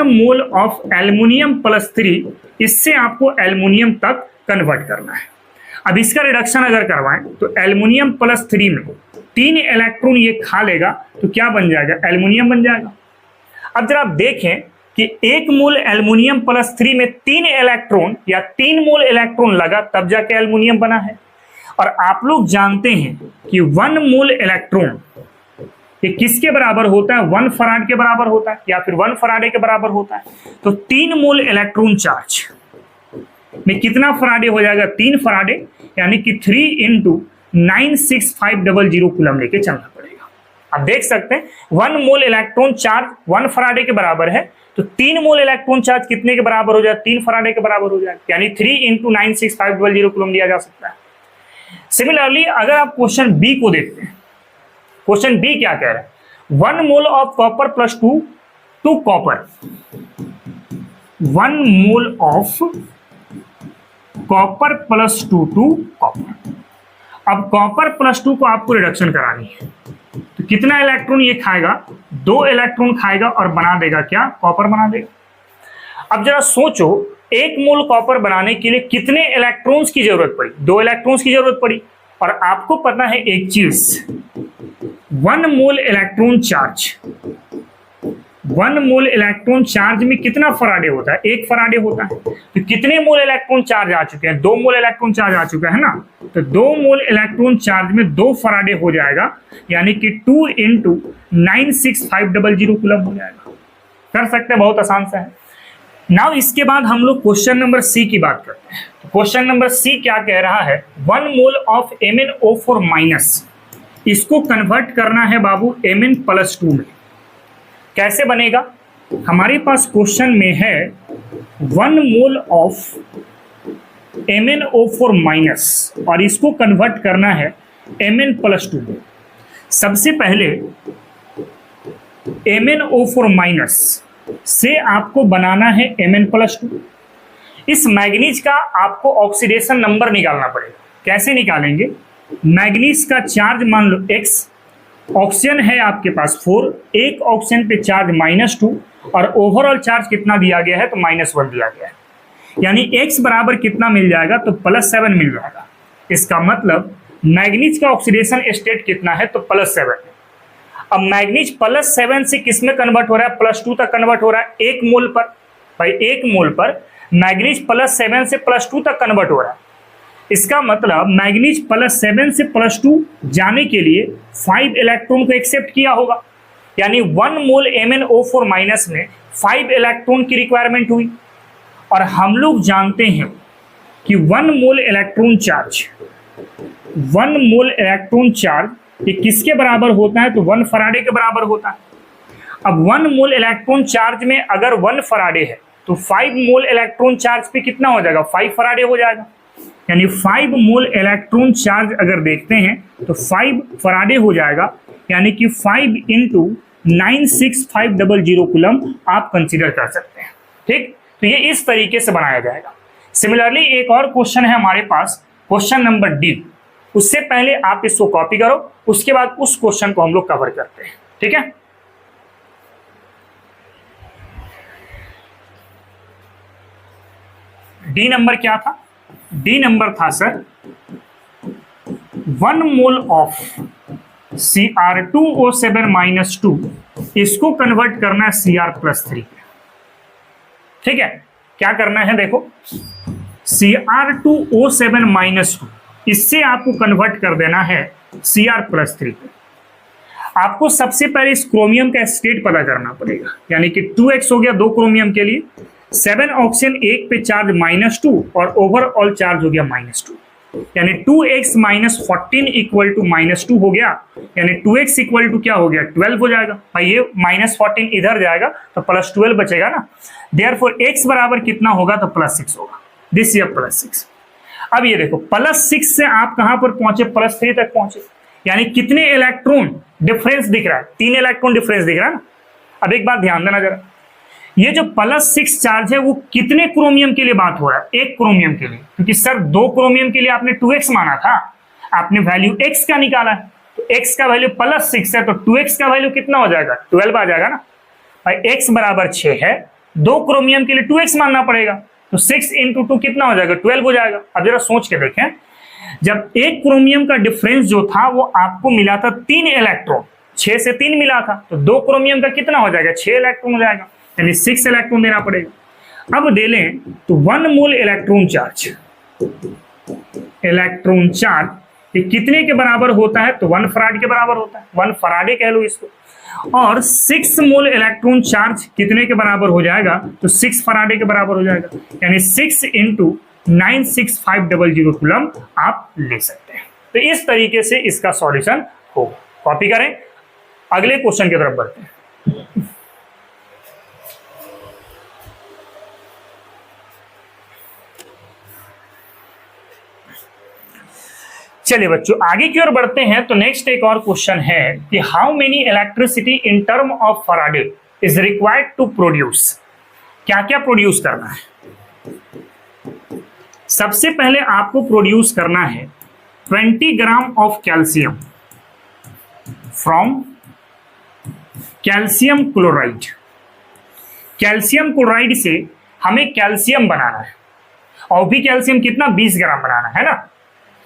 मोल ऑफ एल्युमिनियम +3, इससे आपको एल्युमिनियम तक कन्वर्ट करना है। अब इसका रिडक्शन अगर करवाएं तो एल्युमिनियम +3 में 3 इलेक्ट्रॉन ये खा लेगा, तो क्या बन जाएगा, एल्युमिनियम बन जाएगा। अब जरा आप देखें कि 1 मोल एल्युमिनियम +3 में 3 इलेक्ट्रॉन या 3 मोल इलेक्ट्रॉन लगा, तब जाके एल्युमिनियम बना है। और आप लोग जानते हैं कि 1 मोल इलेक्ट्रॉन ये किसके बराबर होता है, 1 फराड के बराबर होता है, या फिर 1 फराडे के बराबर होता है। तो 3 मोल इलेक्ट्रॉन चार्ज में कितना फराडे हो जाएगा, 3 फराडे, यानी कि 3 × 96500 कूलम लेके चलना पड़ेगा। आप देख सकते हैं 1 मोल इलेक्ट्रॉन चार्ज 1 फराडे के बराबर है, तो 3 मोल इलेक्ट्रॉन चार्ज कितने के बराबर हो जाए, 3 फराडे के बराबर हो जाए, यानी 3 × 96500 कूलम लिया जा सकता है। सिमिलरली अगर आप क्वेश्चन बी को देखते हैं, क्वेश्चन बी क्या कह रहा है, 1 mole of copper +2 copper, 1 mole of copper +2 copper. अब कॉपर +2 को आपको रिडक्शन करानी है, तो कितना इलेक्ट्रॉन ये खाएगा, 2 इलेक्ट्रॉन खाएगा और बना देगा क्या, कॉपर बना देगा। अब जरा सोचो 1 मोल कॉपर बनाने के लिए कितने इलेक्ट्रॉन्स की जरूरत पड़ी, 2 इलेक्ट्रॉन्स की जरूरत पड़ी। और आपको पता है एक चीज, 1 मोल इलेक्ट्रॉन चार्ज, 1 मोल इलेक्ट्रॉन चार्ज में कितना फराडे होता है, 1 फराडे होता है। तो कितने मोल इलेक्ट्रॉन चार्ज आ चुके हैं, 2 मोल इलेक्ट्रॉन चार्ज आ चुका है ना, तो 2 मोल इलेक्ट्रॉन चार्ज में 2 फराडे हो जाएगा, यानी कि 2 × 96500 कूलम हो जाएगा। कर सकते हैं, बहुत आसान सा है। नाउ इसके बाद हम लोग क्वेश्चन नंबर सी की बात करते हैं। तो क्वेश्चन नंबर सी क्या कह रहा है, 1 मोल ऑफ MnO4-, इसको कन्वर्ट करना है बाबू Mn+2 में। कैसे बनेगा, हमारे पास क्वेश्चन में है 1 मोल ऑफ MnO4-, और इसको कन्वर्ट करना है Mn+2 में। सबसे पहले MnO4- से आपको बनाना है Mn+2। इस मैग्नीज का आपको ऑक्सीडेशन नंबर निकालना पड़ेगा। कैसे निकालेंगे, मैग्नीज का चार्ज मान लो X, ऑक्सीजन है आपके पास 4, एक ऑक्सीजन पे चार्ज -2, और ओवरऑल चार्ज कितना दिया गया है, तो -1 दिया गया है। यानी x बराबर कितना मिल जाएगा, तो +7 मिल जाएगा। इसका मतलब मैग्नीज का ऑक्सीडेशन स्टेट कितना है, तो +7। अब मैग्नीज +7 से किस में कन्वर्ट हो रहा है, +2 तक कन्वर्ट हो रहा है, 1 मोल पर। भाई 1 मोल पर मैग्नीज +7 से +2 तक कन्वर्ट हो रहा है। इसका मतलब मैग्नीज +7 से +2 जाने के लिए 5 इलेक्ट्रॉन को एक्सेप्ट किया होगा, यानी 1 मोल MnO4 माइनस में 5 इलेक्ट्रॉन की रिक्वायरमेंट हुई। और हम लोग जानते हैं कि 1 मोल इलेक्ट्रॉन चार्ज ये किसके बराबर होता है, तो 1 फराडे के बराबर होता है। अब 1 मोल इलेक्ट्रॉन चार्ज में अगर 1 फराडे है तो 5 मोल इलेक्ट्रॉन चार्ज पे कितना हो जाएगा, 5 फराडे हो जाएगा। यानी 5 मोल इलेक्ट्रॉन चार्ज अगर देखते हैं तो 5 फराडे हो जाएगा, यानी कि 5 × 96500 कूलम आप कंसीडर कर सकते हैं। ठीक, तो ये इस तरीके से बनाया जाएगा। सिमिलरली एक और क्वेश्चन है हमारे पास, क्वेश्चन नंबर डी। उससे पहले आप इसको कॉपी करो, उसके बाद उस क्वेश्चन को हम लोग कवर करते हैं। ठीक है, डी नंबर क्या था, डी नंबर था सर 1 मोल ऑफ Cr2O7-2, इसको कन्वर्ट करना है Cr+3। ठीक है, क्या करना है, देखो Cr2O7-2 इससे आपको कन्वर्ट कर देना है Cr+3। आपको सबसे पहले इस क्रोमियम का स्टेट पता करना पड़ेगा, यानी कि 2x हो गया 2 क्रोमियम के लिए, 7 ऑक्सीजन 1 पे चार्ज -2 और ओवरऑल चार्ज हो गया -2, यानी 2x - 14 इक्वल टू -2 हो गया, यानी 2x इक्वल टू क्या हो गया, 12 हो जाएगा। भाई ये -14 इधर जाएगा तो +12 बचेगा ना, देयरफॉर x बराबर कितना होगा, तो +6 होगा। This year +6। अब ये देखो +6 से आप कहां पर पहुंचे, +3 तक पहुंचे, यानी कितने इलेक्ट्रॉन डिफरेंस दिख रहा है, 3 इलेक्ट्रॉन डिफरेंस दिख रहा है ना। अब एक बात ध्यान देना जरा, ये जो +6 चार्ज है वो कितने क्रोमियम के लिए बात हो रहा है, 1 क्रोमियम के लिए, क्योंकि सर 2 क्रोमियम के लिए आपने 2x माना था, आपने वैल्यू x का निकाला है, तो x का वैल्यू +6 है, तो 2x का वैल्यू कितना हो जाएगा, 12 आ जाएगा ना। भाई x बराबर 6 है, 2 क्रोमियम के लिए 2x मानना पड़ेगा, तो 6 × 2 कितना हो जाएगा, 12 हो जाएगा। अब जरा सोच के देखें, जब 1 क्रोमियम का डिफरेंस जो था वो आपको मिला था 3 इलेक्ट्रॉन, 6 से 3 मिला था, तो 2 क्रोमियम का कितना हो जाएगा, 6 इलेक्ट्रॉन हो जाएगा, यानी 6 इलेक्ट्रॉन देना पड़ेगा। अब दे लें तो 1 मोल इलेक्ट्रॉन चार्ज ये कितने के बराबर होता है, तो 1 फराड के बराबर होता है, 1 फराडे कह लो इसको। और 6 मोल इलेक्ट्रॉन चार्ज कितने के बराबर हो जाएगा, तो 6 फराडे के बराबर हो जाएगा, यानी 6 × 96500 कूलम आप ले सकते हैं। तो इस तरीके से इसका सॉल्यूशन होगा। कॉपी करें, अगले क्वेश्चन की तरफ बढ़ते हैं। चलिए बच्चों आगे की ओर बढ़ते हैं। तो नेक्स्ट एक और क्वेश्चन है कि how many electricity in term of Faraday is required to produce, क्या क्या प्रोड्यूस करना है। सबसे पहले आपको प्रोड्यूस करना है 20 gram of calcium from calcium chloride. Calcium chloride से हमें कैल्शियम बनाना है, और भी कैल्शियम कितना, 20 ग्राम बनाना है ना।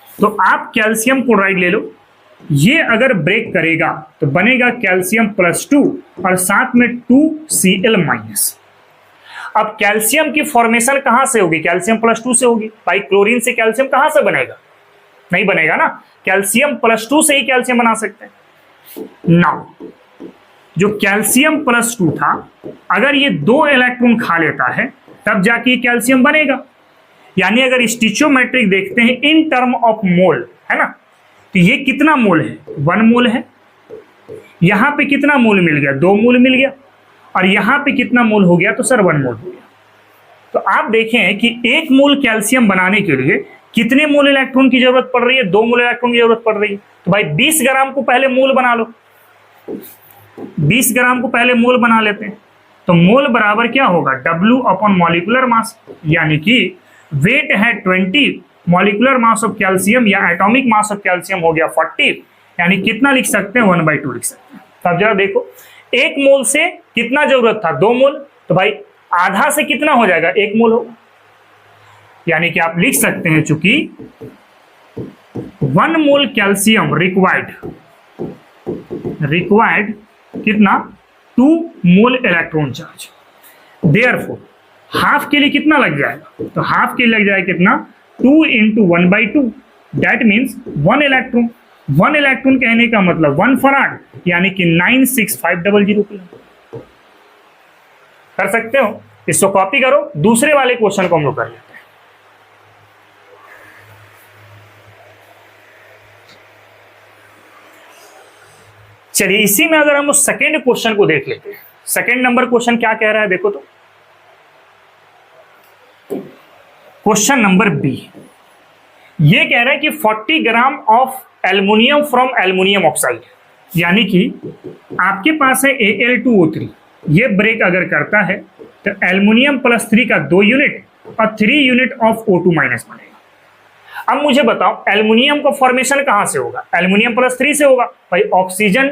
तो आप कैल्शियम क्लोराइड ले लो, ये अगर ब्रेक करेगा तो बनेगा कैल्शियम +2 और साथ में 2Cl-। अब कैल्शियम की फॉर्मेशन कहां से होगी, कैल्शियम +2 से होगी। भाई क्लोरीन से कैल्शियम कहां से बनेगा, नहीं बनेगा ना, कैल्शियम +2 से ही कैल्शियम बना सकते हैं ना। जो कैल्शियम +2 था, अगर ये 2 इलेक्ट्रॉन खा लेता है तब जाके कैल्शियम बनेगा। यानी अगर स्टिचोमेट्रिक देखते हैं इन टर्म ऑफ मोल, है ना, तो ये कितना मोल है, 1 मोल है। यहां पे कितना मोल मिल गया, 2 मोल मिल गया, और यहां पे कितना मोल हो गया, तो सर 1 मोल हो गया। तो आप देखें कि 1 मोल कैल्शियम बनाने के लिए कितने मोल इलेक्ट्रॉन की जरूरत पड़ रही है, 2 मोल इलेक्ट्रॉन की जरूरत पड़ रही है। तो भाई 20 ग्राम को पहले मोल बना लो, 20 ग्राम को पहले मोल बना लेते हैं। तो मोल बराबर क्या होगा, W/मॉलिक्यूलर मास, यानी कि वेट है 20, मॉलिक्यूलर मास ऑफ कैल्शियम या एटॉमिक मास ऑफ कैल्शियम हो गया 40, यानी कितना लिख सकते हैं, 1/2 लिख सकते हैं। तब जरा देखो 1 मोल से कितना जरूरत था, 2 मोल, तो भाई आधा से कितना हो जाएगा, 1 मोल होगा। यानी कि आप लिख सकते हैं चूंकि 1 मोल कैल्शियम रिक्वायर्ड कितना 2 mole electron charge. Therefore half के लिए कितना लग जाएगा, तो हाफ के लिए लग जाएगा कितना 2 × 1/2, दैट मीन्स 1 इलेक्ट्रॉन। 1 इलेक्ट्रॉन कहने का मतलब 1 फराड, यानी कि 96500 कूलम। कर सकते हो, इसको कॉपी करो। दूसरे वाले क्वेश्चन को हम लोग कर लेते हैं। चलिए इसी में अगर हम उस सेकेंड क्वेश्चन को देख लेते हैं। सेकेंड नंबर क्वेश्चन क्या कह रहा है देखो तो, क्वेश्चन नंबर बी ये कह रहा है कि 40 gram of aluminium from aluminium oxide, यानी कि आपके पास है Al2O3, ये ब्रेक अगर करता है तो एल्युमिनियम +3 का 2 यूनिट और 3 यूनिट ऑफ O2- बनेगा। अब मुझे बताओ एल्युमिनियम का फॉर्मेशन कहां से होगा, एल्युमिनियम +3 से होगा। भाई ऑक्सीजन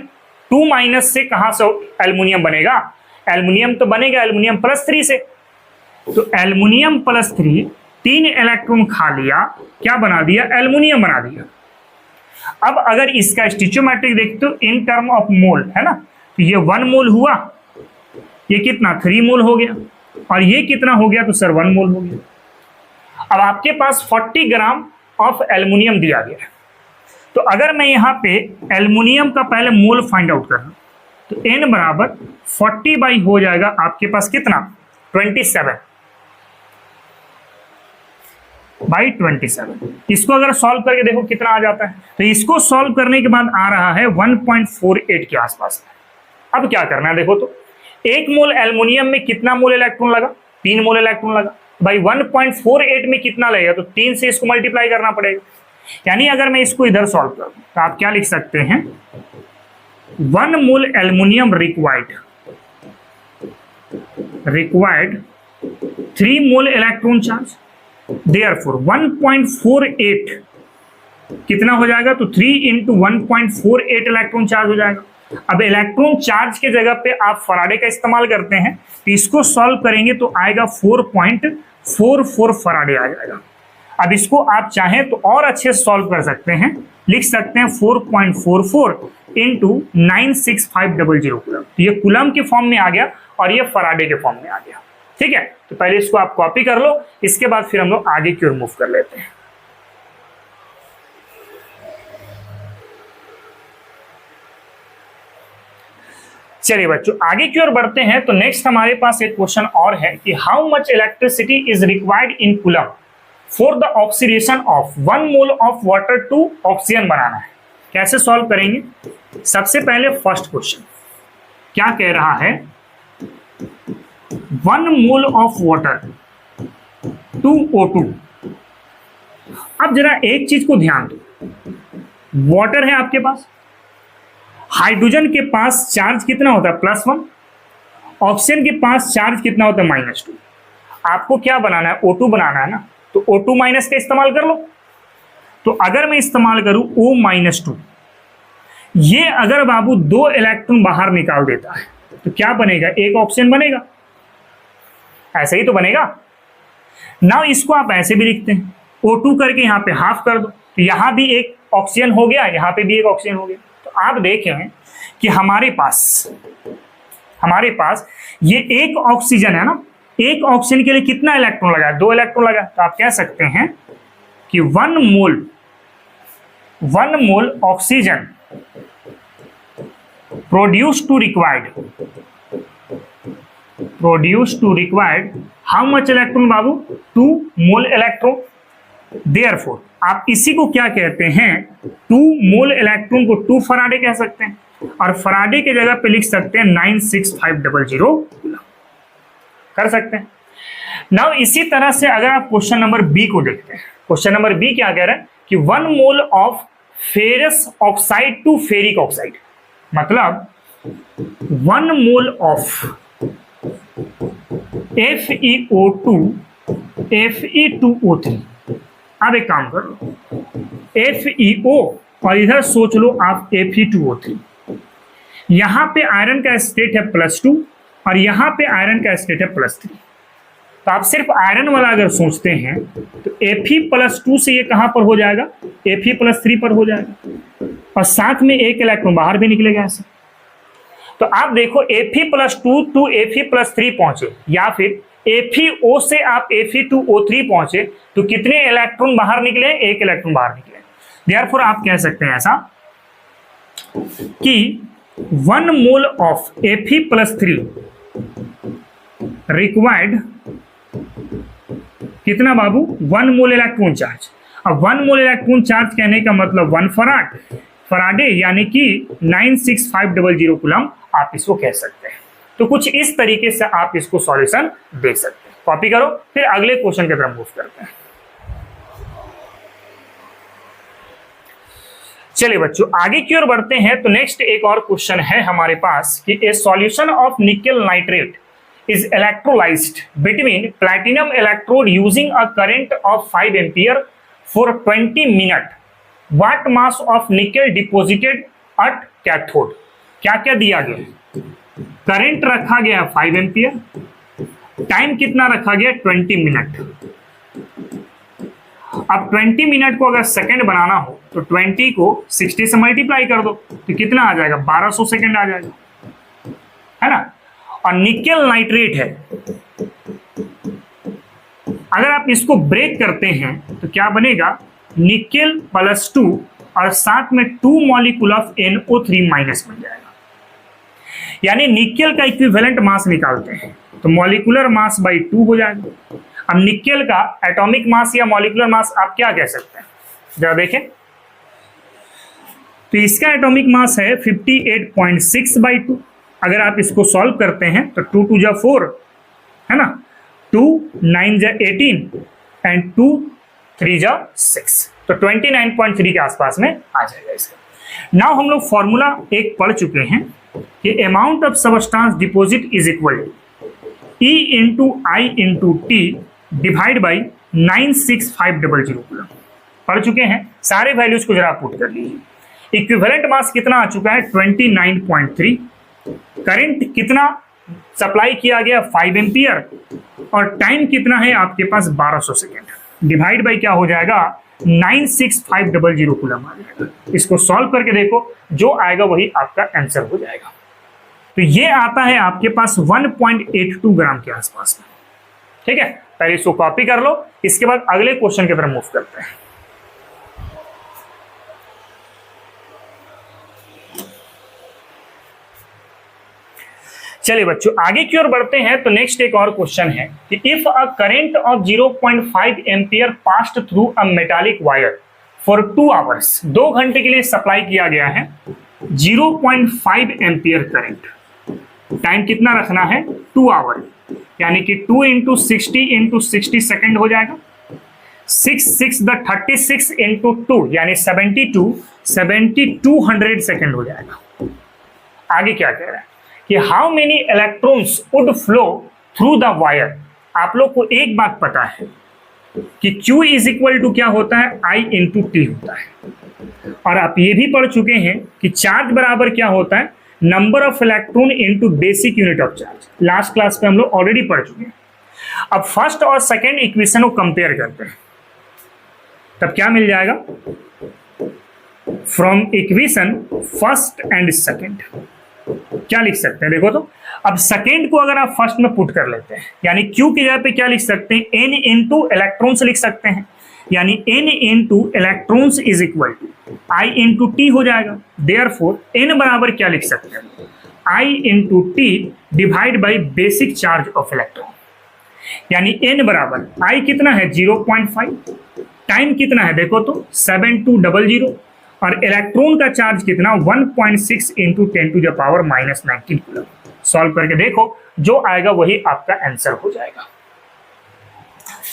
2- से कहां से एल्युमिनियम बनेगा, एल्युमिनियम तो बनेगा एल्युमिनियम +3 से। तो एल्युमिनियम +3 3 इलेक्ट्रॉन खा लिया, क्या बना दिया, एल्युमिनियम बना दिया। अब अगर इसका स्टिचियोमेट्रिक देखते हो इन टर्म ऑफ मोल है ना, तो ये 1 मोल हुआ, ये कितना 3 मोल हो गया, और ये कितना हो गया, तो सर 1 मोल हो गया। अब आपके पास 40 ग्राम ऑफ एल्युमिनियम दिया गया है, तो अगर मैं यहाँ पे एल्युमिनियम का पहले मोल फाइंड आउट कर लूं तो n बराबर 40 हो जाएगा आपके पास कितना 27/27। इसको अगर सॉल्व करके देखो कितना आ जाता है, तो इसको सॉल्व करने के बाद आ रहा है 1.48 के आसपास। अब क्या करना है देखो तो, 1 मोल एल्युमिनियम में कितना मोल इलेक्ट्रॉन लगा, 3 मोल इलेक्ट्रॉन लगा। भाई 1.48 में कितना लगेगा, तो 3 से इसको मल्टीप्लाई करना पड़ेगा। यानी अगर मैं इसको इधर सॉल्व करूं तो आप क्या लिख सकते हैं, 1 mole aluminium required 3 mole electron charge. Therefore 1.48 कितना हो जाएगा, तो 3 × 1.48 इलेक्ट्रॉन चार्ज हो जाएगा। अब इलेक्ट्रॉन चार्ज के जगह पे आप फराडे का इस्तेमाल करते हैं, तो इसको सॉल्व करेंगे तो आएगा 4.44 फराडे आ जाएगा। अब इसको आप चाहें तो और अच्छे से सॉल्व कर सकते हैं, लिख सकते हैं 4.44 × 96500 कूलम। ये कूलम के फॉर्म में आ गया और ये फराडे के फॉर्म में आ गया। ठीक है, तो पहले इसको आप कॉपी कर लो, इसके बाद फिर हम लोग आगे की ओर मूव कर लेते हैं। चलिए बच्चों आगे की ओर बढ़ते हैं। तो नेक्स्ट हमारे पास एक क्वेश्चन और है कि how much electricity is required in coulomb for the oxidation of 1 mole of water to oxygen बनाना है। कैसे सॉल्व करेंगे, सबसे पहले फर्स्ट क्वेश्चन क्या कह रहा है, 1 mole of water to O2। अब जरा एक चीज को ध्यान दो, वाटर है आपके पास, हाइड्रोजन के पास चार्ज कितना होता है +1, ऑक्सीजन के पास चार्ज कितना होता है -2। आपको क्या बनाना है, O2 बनाना है ना, तो O2- का इस्तेमाल कर लो। तो अगर मैं इस्तेमाल करूं O-2, ये अगर बाबू 2 इलेक्ट्रॉन बाहर निकाल देता है तो क्या बनेगा, एक ऑक्सीजन बनेगा, ऐसे ही तो बनेगा ना। इसको आप ऐसे भी लिखते हैं, O2 करके यहां पे हाफ कर दो, तो यहां भी एक ऑक्सीजन हो गया, यहां पे भी एक ऑक्सीजन हो गया। तो आप देखें कि हमारे पास ये एक ऑक्सीजन है ना, एक ऑक्सीजन के लिए कितना इलेक्ट्रॉन लगा, 2 इलेक्ट्रॉन लगा। तो आप कह सकते हैं कि 1 mole oxygen produce to required how much electron बाबू, 2 मोल इलेक्ट्रॉन। देयरफॉर आप इसी को क्या कहते हैं, 2 मोल इलेक्ट्रॉन को 2 फराडे कह सकते हैं, और फराडे के जगह पे लिख सकते हैं 96500 कर सकते हैं। नाउ इसी तरह से अगर आप क्वेश्चन नंबर बी को देखते हैं, क्वेश्चन नंबर बी क्या कह रहा है कि 1 mole of ferrous oxide to ferric oxide, मतलब 1 मोल ऑफ FeO2 अब एक काम कर लो, FeO और इधर सोच लो आप Fe2O3। यहां पे आयरन का स्टेट है +2 और यहां पे आयरन का स्टेट है +3। तो आप सिर्फ आयरन वाला अगर सोचते हैं तो Fe+2 से ये कहां पर हो जाएगा, Fe+3 पर हो जाएगा, और साथ में एक इलेक्ट्रॉन बाहर भी निकलेगा ऐसे। तो आप देखो Fe+2 टू Fe+3 पहुंचे, या फिर FeO से आप Fe2O3 पहुंचे, तो कितने इलेक्ट्रॉन बाहर निकले, एक इलेक्ट्रॉन बाहर निकले। देयरफॉर आप कह सकते हैं ऐसा कि 1 मोल ऑफ Fe+3 रिक्वायर्ड कितना बाबू, 1 मोल इलेक्ट्रॉन चार्ज। अब 1 मोल इलेक्ट्रॉन चार्ज कहने का मतलब 1 फराडे यानी कि 96500 कूलम आप इसको कह सकते हैं। तो कुछ इस तरीके से आप इसको सॉल्यूशन दे सकते हैं। कॉपी करो, फिर अगले क्वेश्चन की तरफ मूव करते हैं। चलिए बच्चों आगे की ओर बढ़ते हैं। तो नेक्स्ट एक और क्वेश्चन है हमारे पास कि ए सॉल्यूशन ऑफ निकल nitrate is electrolyzed between platinum electrode using a current of 5 ampere for 20 minutes. What mass of nickel deposited at cathode? क्या क्या दिया गया, करंट रखा गया 5 एम्पियर, टाइम कितना रखा गया 20 मिनट। अब 20 मिनट को अगर सेकंड बनाना हो तो 20 को 60 से मल्टीप्लाई कर दो तो कितना आ जाएगा, 1200 सेकंड आ जाएगा, है ना। और निकेल नाइट्रेट है, अगर आप इसको ब्रेक करते हैं तो क्या बनेगा, निकेल +2 और साथ में 2 मॉलिक्यूल ऑफ NO3- बन जाएगा। यानी निकेल का इक्विवेलेंट मास निकालते हैं तो मॉलिक्यूलर मास बाई 2 हो जाएगा। अब निकेल का एटॉमिक मास या मॉलिक्यूलर मास आप क्या कह सकते हैं, जरा देखें। तो इसका एटॉमिक मास है 58.6/2। अगर आप इसको सॉल्व करते हैं तो 2 2 जा 4 है ना, 2 9 जा 18 एंड 2 3 जा 6, तो 29.3 के आसपास में आ जाएगा इसका। नाउ हम लोग फॉर्मूला एक पढ़ चुके हैं कि amount of substance deposit is equal E into I into T divide by 96500 coulomb. पढ़ चुके हैं, सारे वैल्यूज को जरा पुट कर लीजिए। इक्विवेलेंट मास कितना आ चुका है 29.3, करंट कितना सप्लाई किया गया 5 एम्पियर, और टाइम कितना है आपके पास 1200 सेकेंड, डिवाइड बाई क्या हो जाएगा 96500 कूलम आ जाएगा। इसको सॉल्व करके देखो, जो आएगा वही आपका आंसर हो जाएगा। तो ये आता है आपके पास 1.82 ग्राम के आसपास में। ठीक है, पहले इसको कॉपी कर लो, इसके बाद अगले क्वेश्चन की तरफ मूव करते हैं। चलिए बच्चों आगे की ओर बढ़ते हैं। तो नेक्स्ट एक और क्वेश्चन है कि if a current of 0.5 ampere passed through a metallic wire for 2 hours, 2 घंटे के लिए सप्लाई किया गया है 0.5 एम्पियर करंट, टाइम कितना रखना है 2 आवर, यानी कि 2 इंटू 60 सेकेंड हो जाएगा, 36 इंटू 2 यानी 7200 सेकेंड हो जाएगा। आगे क्या कह रहा है कि how many electrons would flow through the wire. आप लोग को एक बात पता है कि Q इज इक्वल टू क्या होता है, I इंटू टी होता है, और आप ये भी पढ़ चुके हैं कि चार्ज बराबर क्या होता है, number of electron into basic unit of charge. Last class पे हम लोग ऑलरेडी पढ़ चुके हैं। अब फर्स्ट और सेकंड इक्वेशन को कंपेयर करते हैं, तब क्या मिल जाएगा, from equation first and second क्या लिख सकते हैं, देखो तो। अब सेकंड को अगर आप फर्स्ट में पुट कर लेते हैं, यानी Q की जगह पे क्या लिख सकते हैं, N इंटू इलेक्ट्रॉन्स लिख सकते हैं, यानी N into electrons is equal to I into T हो जाएगा। देयरफॉर N बराबर क्या लिख सकते हैं, I into T divide by basic charge of electron, यानी N बराबर I कितना है 0.5, टाइम कितना है देखो तो 7200, और इलेक्ट्रॉन का चार्ज कितना 1.6 इंटू 10⁻⁻⁹ कूलम। सॉल्व करके देखो, जो आएगा वही आपका आंसर हो जाएगा।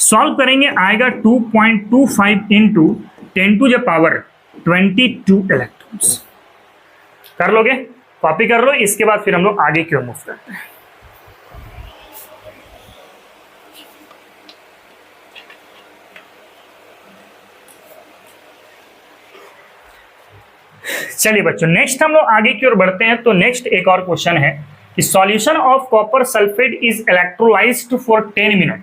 सॉल्व करेंगे, आएगा 2.25 इंटू 10⁻22 इलेक्ट्रॉन्स। कर लोगे, कॉपी कर लो, इसके बाद फिर हम लोग आगे क्यों मूव करते हैं। चलिए बच्चों नेक्स्ट हम लोग आगे की ओर बढ़ते हैं। तो नेक्स्ट एक और क्वेश्चन है कि solution of copper sulphate is electrolysed for 10 minute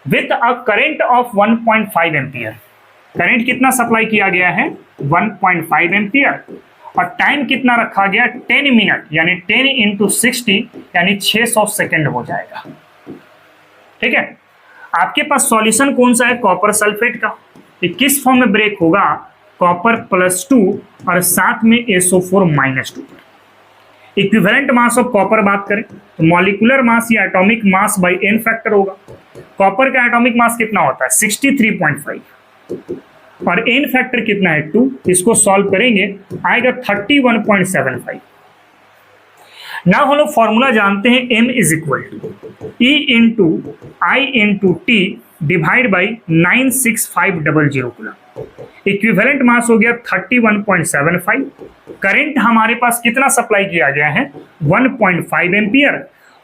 with a current of 1.5 ampere. Current कितना सप्लाई किया गया है? 1.5 एम्पियर। और टाइम कितना रखा गया? 10 मिनट, यानी 10 इंटू 60 यानी 600 सेकेंड हो जाएगा। ठीक है, आपके पास सॉल्यूशन कौन सा है? कॉपर सल्फेट का। ये किस फॉर्म में ब्रेक होगा? कॉपर +2 और साथ में SO4 -2। Equivalent mass of copper बात करें तो मॉलिक्यूलर मास या atomic mass by n factor होगा। कॉपर का एटॉमिक मास कितना होता है? 63.5 और n फैक्टर कितना है? 2। इसको सॉल्व करेंगे आएगा 31.75। नाउ हम लोग फॉर्मूला जानते हैं, m is equal to E into I into T divide by 96500 coulomb. Equivalent mass हो गया 31.75। करंट हमारे पास कितना सप्लाई किया गया है? 1.5 एम्पियर।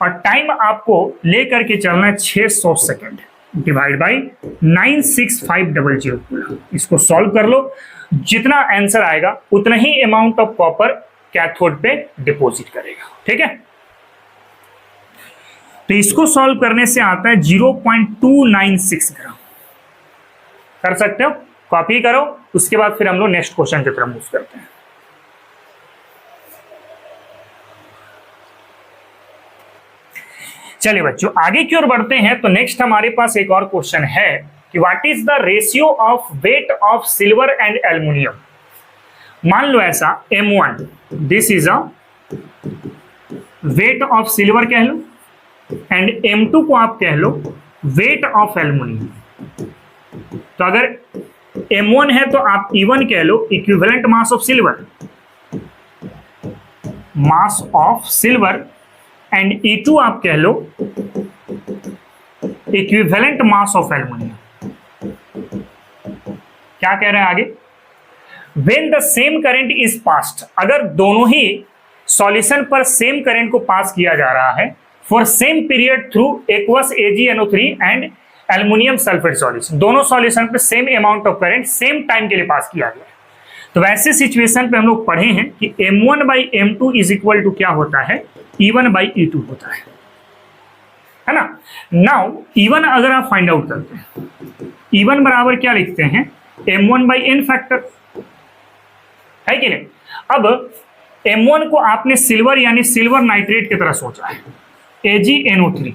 और टाइम आपको लेकर के चलना है 600 सेकेंड डिवाइड बाई 96500 कूलम। इसको सॉल्व कर लो, जितना आंसर आएगा उतना ही अमाउंट ऑफ कॉपर कैथोड पे डिपॉजिट करेगा। ठीक है, तो इसको सॉल्व करने से आता है 0.296 ग्राम। कर सकते हो, कॉपी करो, उसके बाद फिर हम लोग नेक्स्ट क्वेश्चन की तरफ मूव करते हैं। चलिए बच्चों आगे की ओर बढ़ते हैं। तो नेक्स्ट हमारे पास एक और क्वेश्चन है कि what is the ratio of weight of silver and aluminium. मान लो ऐसा M1, this is a weight of silver कह लो, एंड M2 को आप कह लो वेट ऑफ एल्युमिनियम। तो अगर M1 है तो आप E1 कह लो equivalent mass of silver, mass of silver, and E2 आप कह लो इक्विवेलेंट मास ऑफ एल्युमिनियम। क्या कह रहे हैं आगे? When the same current is passed, अगर दोनों ही सॉल्यूशन पर सेम करंट को पास किया जा रहा है for same period through aqueous AgNO3 and aluminium sulphate solution, दोनों सॉल्यूशन पे same amount of current same time के लिए पास किया गया है। तो वैसे सिचुएशन पे हम लोग पढ़े हैं कि M1 by M2 is equal to क्या होता है? E1 बाई E2 होता है ना। नाउ E1 अगर आप फाइंड आउट करते हैं, E1 बराबर क्या लिखते हैं? M1 बाई n फैक्टर, है कि नहीं। अब M1 को आपने सिल्वर यानी सिल्वर नाइट्रेट की तरह सोचा है, AgNO3।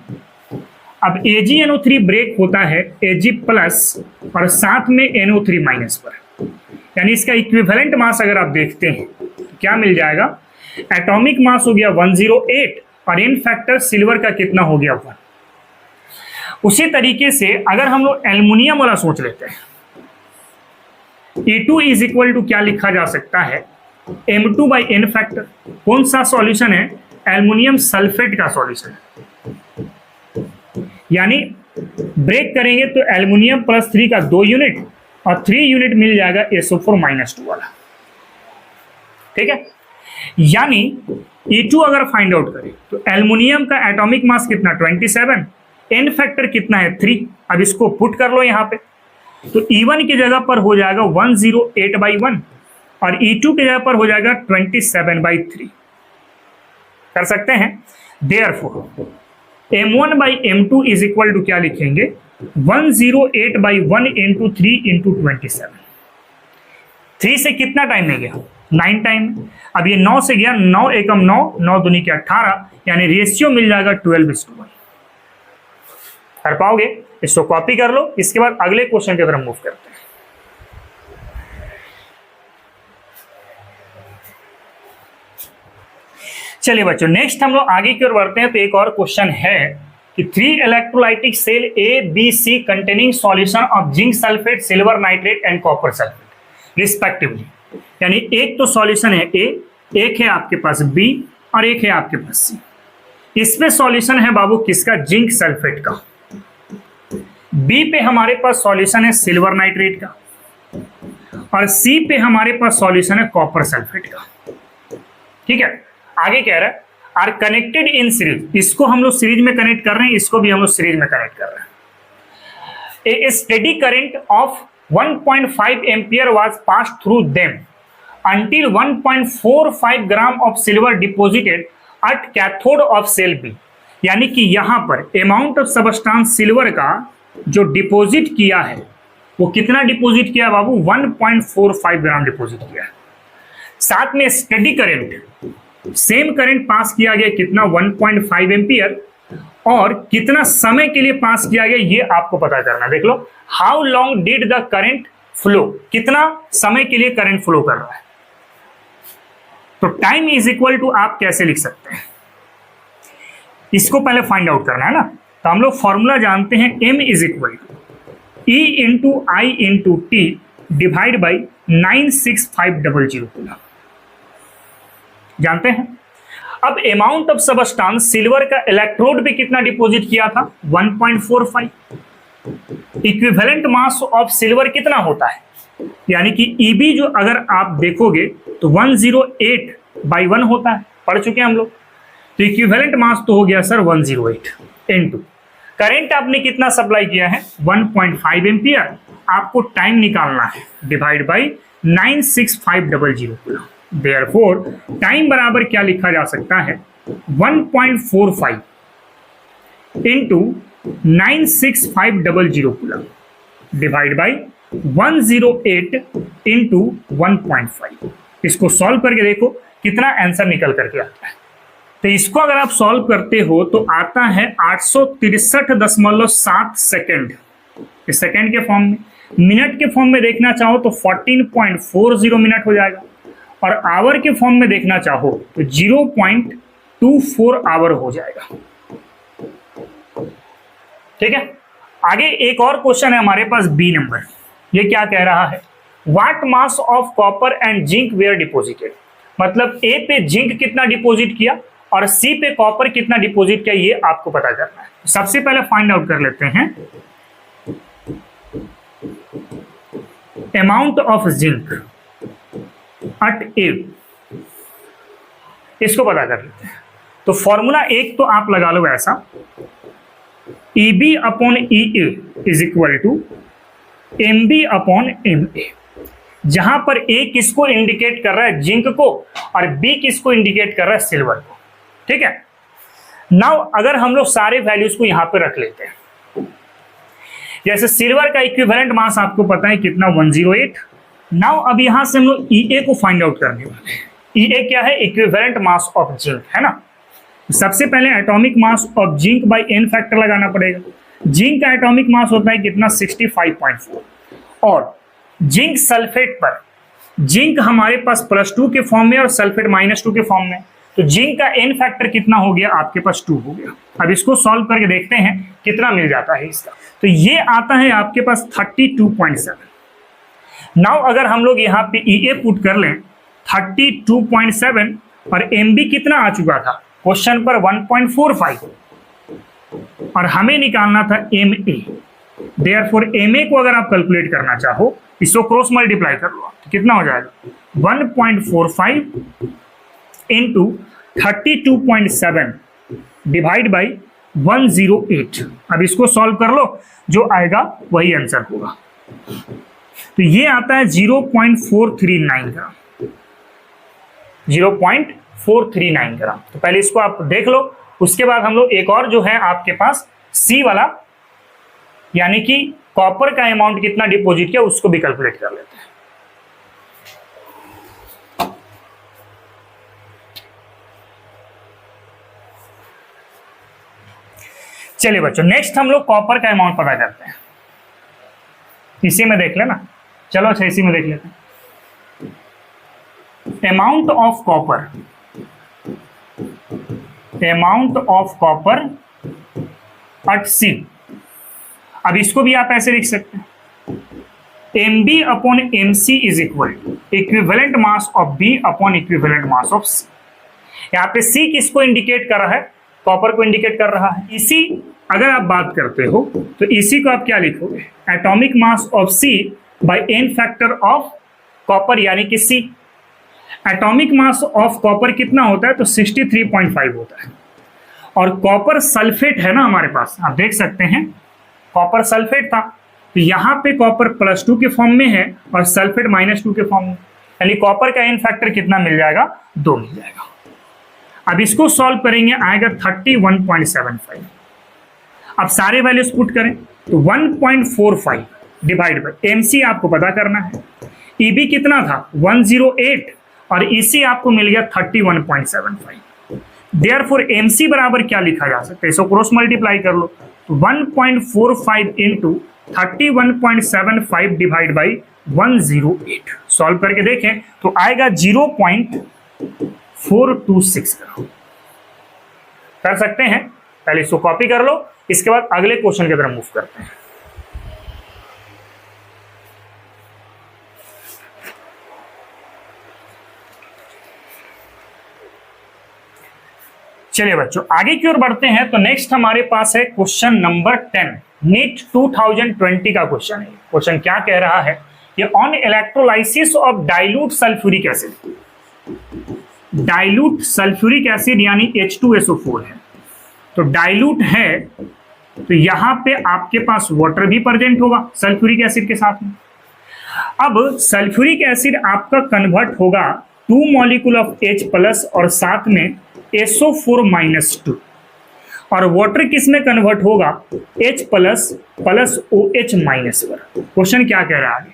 अब AgNO3 ब्रेक होता है Ag प्लस और साथ में NO3 माइनस पर, यानी इसका इक्विवेलेंट मास अगर आप देखते हैं तो क्या मिल जाएगा? एटॉमिक मास हो गया 108 और n फैक्टर सिल्वर का कितना हो गया? 1। उसी तरीके से अगर हम लोग एल्युमिनियम वाला सोच लेते हैं, E2 इज इक्वल टू क्या लिखा जा सकता है? M2 by n factor. कौन सा सॉल्यूशन है? एल्युमिनियम सल्फेट का सॉल्यूशन है। यानी ब्रेक करेंगे तो एल्युमिनियम +3 का 2 यूनिट और 3 यूनिट मिल जाएगा SO4 -2 वाला। ठीक है, यानी E2 अगर फाइंड आउट करें तो एल्युमिनियम का एटॉमिक मास कितना? 27, n फैक्टर कितना है? 3। अब इसको पुट कर लो यहाँ पे, तो E1 की जगह पर हो जाएगा 108/1 और E2 की जगह पर हो जाएगा 27/3। कर सकते हैं। Therefore M1 by M2 is equal to क्या लिखेंगे? 108/1 इंटू 3 इंटू 27। 3 से कितना टाइम में गया? 9 टाइम। अब ये 9 से गया, 9 एकम 9, 9 दूनी के 18, यानी रेशियो मिल जाएगा 12:1। कर पाओगे? इसको कॉपी कर लो, इसके बाद अगले क्वेश्चन की तरफ मूव करते हैं। चलिए बच्चों नेक्स्ट हम लोग आगे की ओर बढ़ते हैं। तो एक और क्वेश्चन है कि 3 electrolytic cell ABC containing solution of zinc sulphate, silver nitrate and copper sulphate respectively, यानी एक तो सॉल्यूशन है A, एक है आपके पास B और एक है आपके पास C। इसमें सॉल्यूशन है बाबू किसका? जिंक सल्फेट का। B पे हमारे पास सॉल्यूशन है सिल्वर नाइट्रेट का और C पे हमारे पास सॉल्यूशन है कॉपर सल्फेट का। ठीक है, आगे कह रहा है आर कनेक्टेड इन सीरीज। इसको हम लोग सीरीज में कनेक्ट कर रहे हैं, इसको भी हम लोग सीरीज में कनेक्ट कर रहे हैं। A steady current of 1.5 ampere was pass through them until 1.45 gram of silver deposited at cathode of cell B। यानी कि यहां पर अमाउंट ऑफ सबस्टांस सिल्वर का जो डिपॉजिट किया है वो कितना डिपॉजिट किया बाबू? 1.45 ग्राम डिपॉजिट किया है। साथ में study current, same current pass किया गया कितना? 1.5 एम्पियर। और कितना समय के लिए पास किया गया ये आपको पता करना। देख लो, how long did the current flow, कितना समय के लिए करंट फ्लो कर रहा है। तो टाइम इज इक्वल टू आप कैसे लिख सकते हैं, इसको पहले फाइंड आउट करना है ना। तो हम लोग फॉर्मूला जानते हैं, m is equal to E into I into T divide by 96500 जानते हैं। अब अमाउंट ऑफ सबस्टांस, सिल्वर का इलेक्ट्रोड पे कितना डिपॉजिट किया था? 1.45। इक्विवेलेंट मास ऑफ सिल्वर कितना होता है? यानी कि EB जो अगर आप देखोगे तो 108/1 होता है, पढ़ चुके हैं हम लोग। तो इक्विवेलेंट मास तो हो गया सर 108 इनटू करंट आपने कितना सप्लाई किया है? 1.5 एम्पियर। आपको टाइम निकालना है, divide by 96500 coulomb. Therefore time बराबर क्या लिखा जा सकता है? 1.45 into 96500 coulomb divide by 108 into 1.5। इसको सॉल्व करके देखो कितना आंसर निकल करके आता है। तो इसको अगर आप सॉल्व करते हो तो आता है 863.7 सेकेंड, इस सेकेंड के फॉर्म में। मिनट के फॉर्म में देखना चाहो तो 14.40 मिनट हो जाएगा, और आवर के फॉर्म में देखना चाहो तो 0.24 आवर हो जाएगा। ठीक है, आगे एक और क्वेश्चन है हमारे पास बी नंबर। ये क्या कह रहा है? What mass of copper and zinc were deposited. मतलब ए पे जिंक कितना डिपॉजिट किया और सी पे कॉपर कितना डिपॉजिट किया, ये आपको पता करना है। सबसे पहले फाइंड आउट कर लेते हैं अमाउंट ऑफ जिंक एट ए, इसको पता कर लेते हैं। तो फॉर्मूला एक तो आप लगा लो ऐसा, EB upon EA is equal to MB upon MA, जहां पर A किसको इंडिकेट कर रहा है? जिंक को, और B किसको इंडिकेट कर रहा है? सिल्वर को। ठीक है, नाउ अगर हम लोग सारे वैल्यूज को यहां पे रख लेते हैं, जैसे सिल्वर का इक्विवेलेंट मास आपको पता है कितना? 108। नाउ अब यहां से हम लोग EA को फाइंड आउट करने वाले हैं। EA क्या है? इक्विवेलेंट मास ऑफ जिंक, है ना। सबसे पहले atomic mass of zinc by n factor लगाना पड़ेगा। जिंक का एटॉमिक मास होता है कितना? 65.4। और जिंक सल्फेट पर, जिंक हमारे पास +2 के फॉर्म में और सल्फेट -2 के फॉर्म में, तो जिंक का n फैक्टर कितना हो गया? आपके पास 2 हो गया। अब इसको सॉल्व करके देखते हैं कितना मिल जाता है इसका। तो ये आता है आपके पास 32.7। नाउ अगर हम लोग यहाँ पे EA पुट कर लें 32.7, और MB कितना आ चुका था क्वेश्चन पर? 1.45, और हमें निकालना था MA। देयरफॉर MA को अगर आप कैलकुलेट करना चाहो, इसको क्रॉस मल्टीप्लाई कर लो तो कितना हो जाएगा? 1.45 इंटू 32.7 डिवाइड बाई 108। अब इसको सॉल्व कर लो, जो आएगा वही आंसर होगा। तो ये आता है 0.439 ग्राम, 0.439 ग्राम। तो पहले इसको आप देख लो, उसके बाद हम लोग एक और जो है आपके पास सी वाला, यानी कि कॉपर का अमाउंट कितना डिपॉजिट किया, उसको भी कैलकुलेट कर लेते हैं। चलिए बच्चों, नेक्स्ट हम लोग कॉपर का अमाउंट पता करते हैं। इसी में देख लेना, चलो अच्छा इसी में देख लेते हैं। Amount of copper, amount of copper at C. अब इसको भी आप ऐसे लिख सकते हैं, MB upon MC is equal to equivalent mass of B upon equivalent mass of C। यहाँ पे C किसको इंडिकेट कर रहा है? कॉपर को इंडिकेट कर रहा है। इसी अगर आप बात करते हो तो इसी को आप क्या लिखोगे? Atomic mass of C by n factor of copper, यानी कि C। Atomic mass of copper कितना होता है? तो 63.5 होता है। और कॉपर सल्फेट है ना हमारे पास, आप देख सकते हैं कॉपर सल्फेट था, तो यहाँ पे कॉपर +2 के फॉर्म में है और सल्फेट -2 के फॉर्म में, यानी कॉपर का n फैक्टर कितना मिल जाएगा? 2 मिल जाएगा। अब इसको सॉल्व करेंगे, आएगा 31.75। अब सारे वैल्यूज पुट करें तो 1.45 डिवाइड बाई MC आपको पता करना है। EB कितना था 108 और EC आपको मिल गया 31.75। देयरफॉर MC बराबर क्या लिखा जा सकता है, इसको क्रॉस मल्टीप्लाई कर लो। तो 1.45 इंटू 31.75 डिवाइड बाई 108 सॉल्व करके देखें तो आएगा 0.426 कर सकते हैं। पहले इसको कॉपी कर लो, इसके बाद अगले क्वेश्चन की तरफ मूव करते हैं। चलिए बच्चों आगे की ओर बढ़ते हैं। तो नेक्स्ट हमारे पास है क्वेश्चन नंबर 10, नीट 2020 का क्वेश्चन है। क्वेश्चन क्या कह रहा है कि on electrolysis of dilute sulphuric acid, dilute sulphuric acid यानी H2SO4 है, तो डाइल्यूट है तो यहां पे आपके पास वाटर भी प्रेजेंट होगा सल्फ्यूरिक एसिड के साथ में। अब सल्फ्यूरिक एसिड आपका कन्वर्ट होगा 2 मॉलिक्यूल ऑफ H प्लस और साथ में SO4-2 और वाटर किस में कन्वर्ट होगा H plus plus OH minus पर। क्वेश्चन क्या कह रहा है,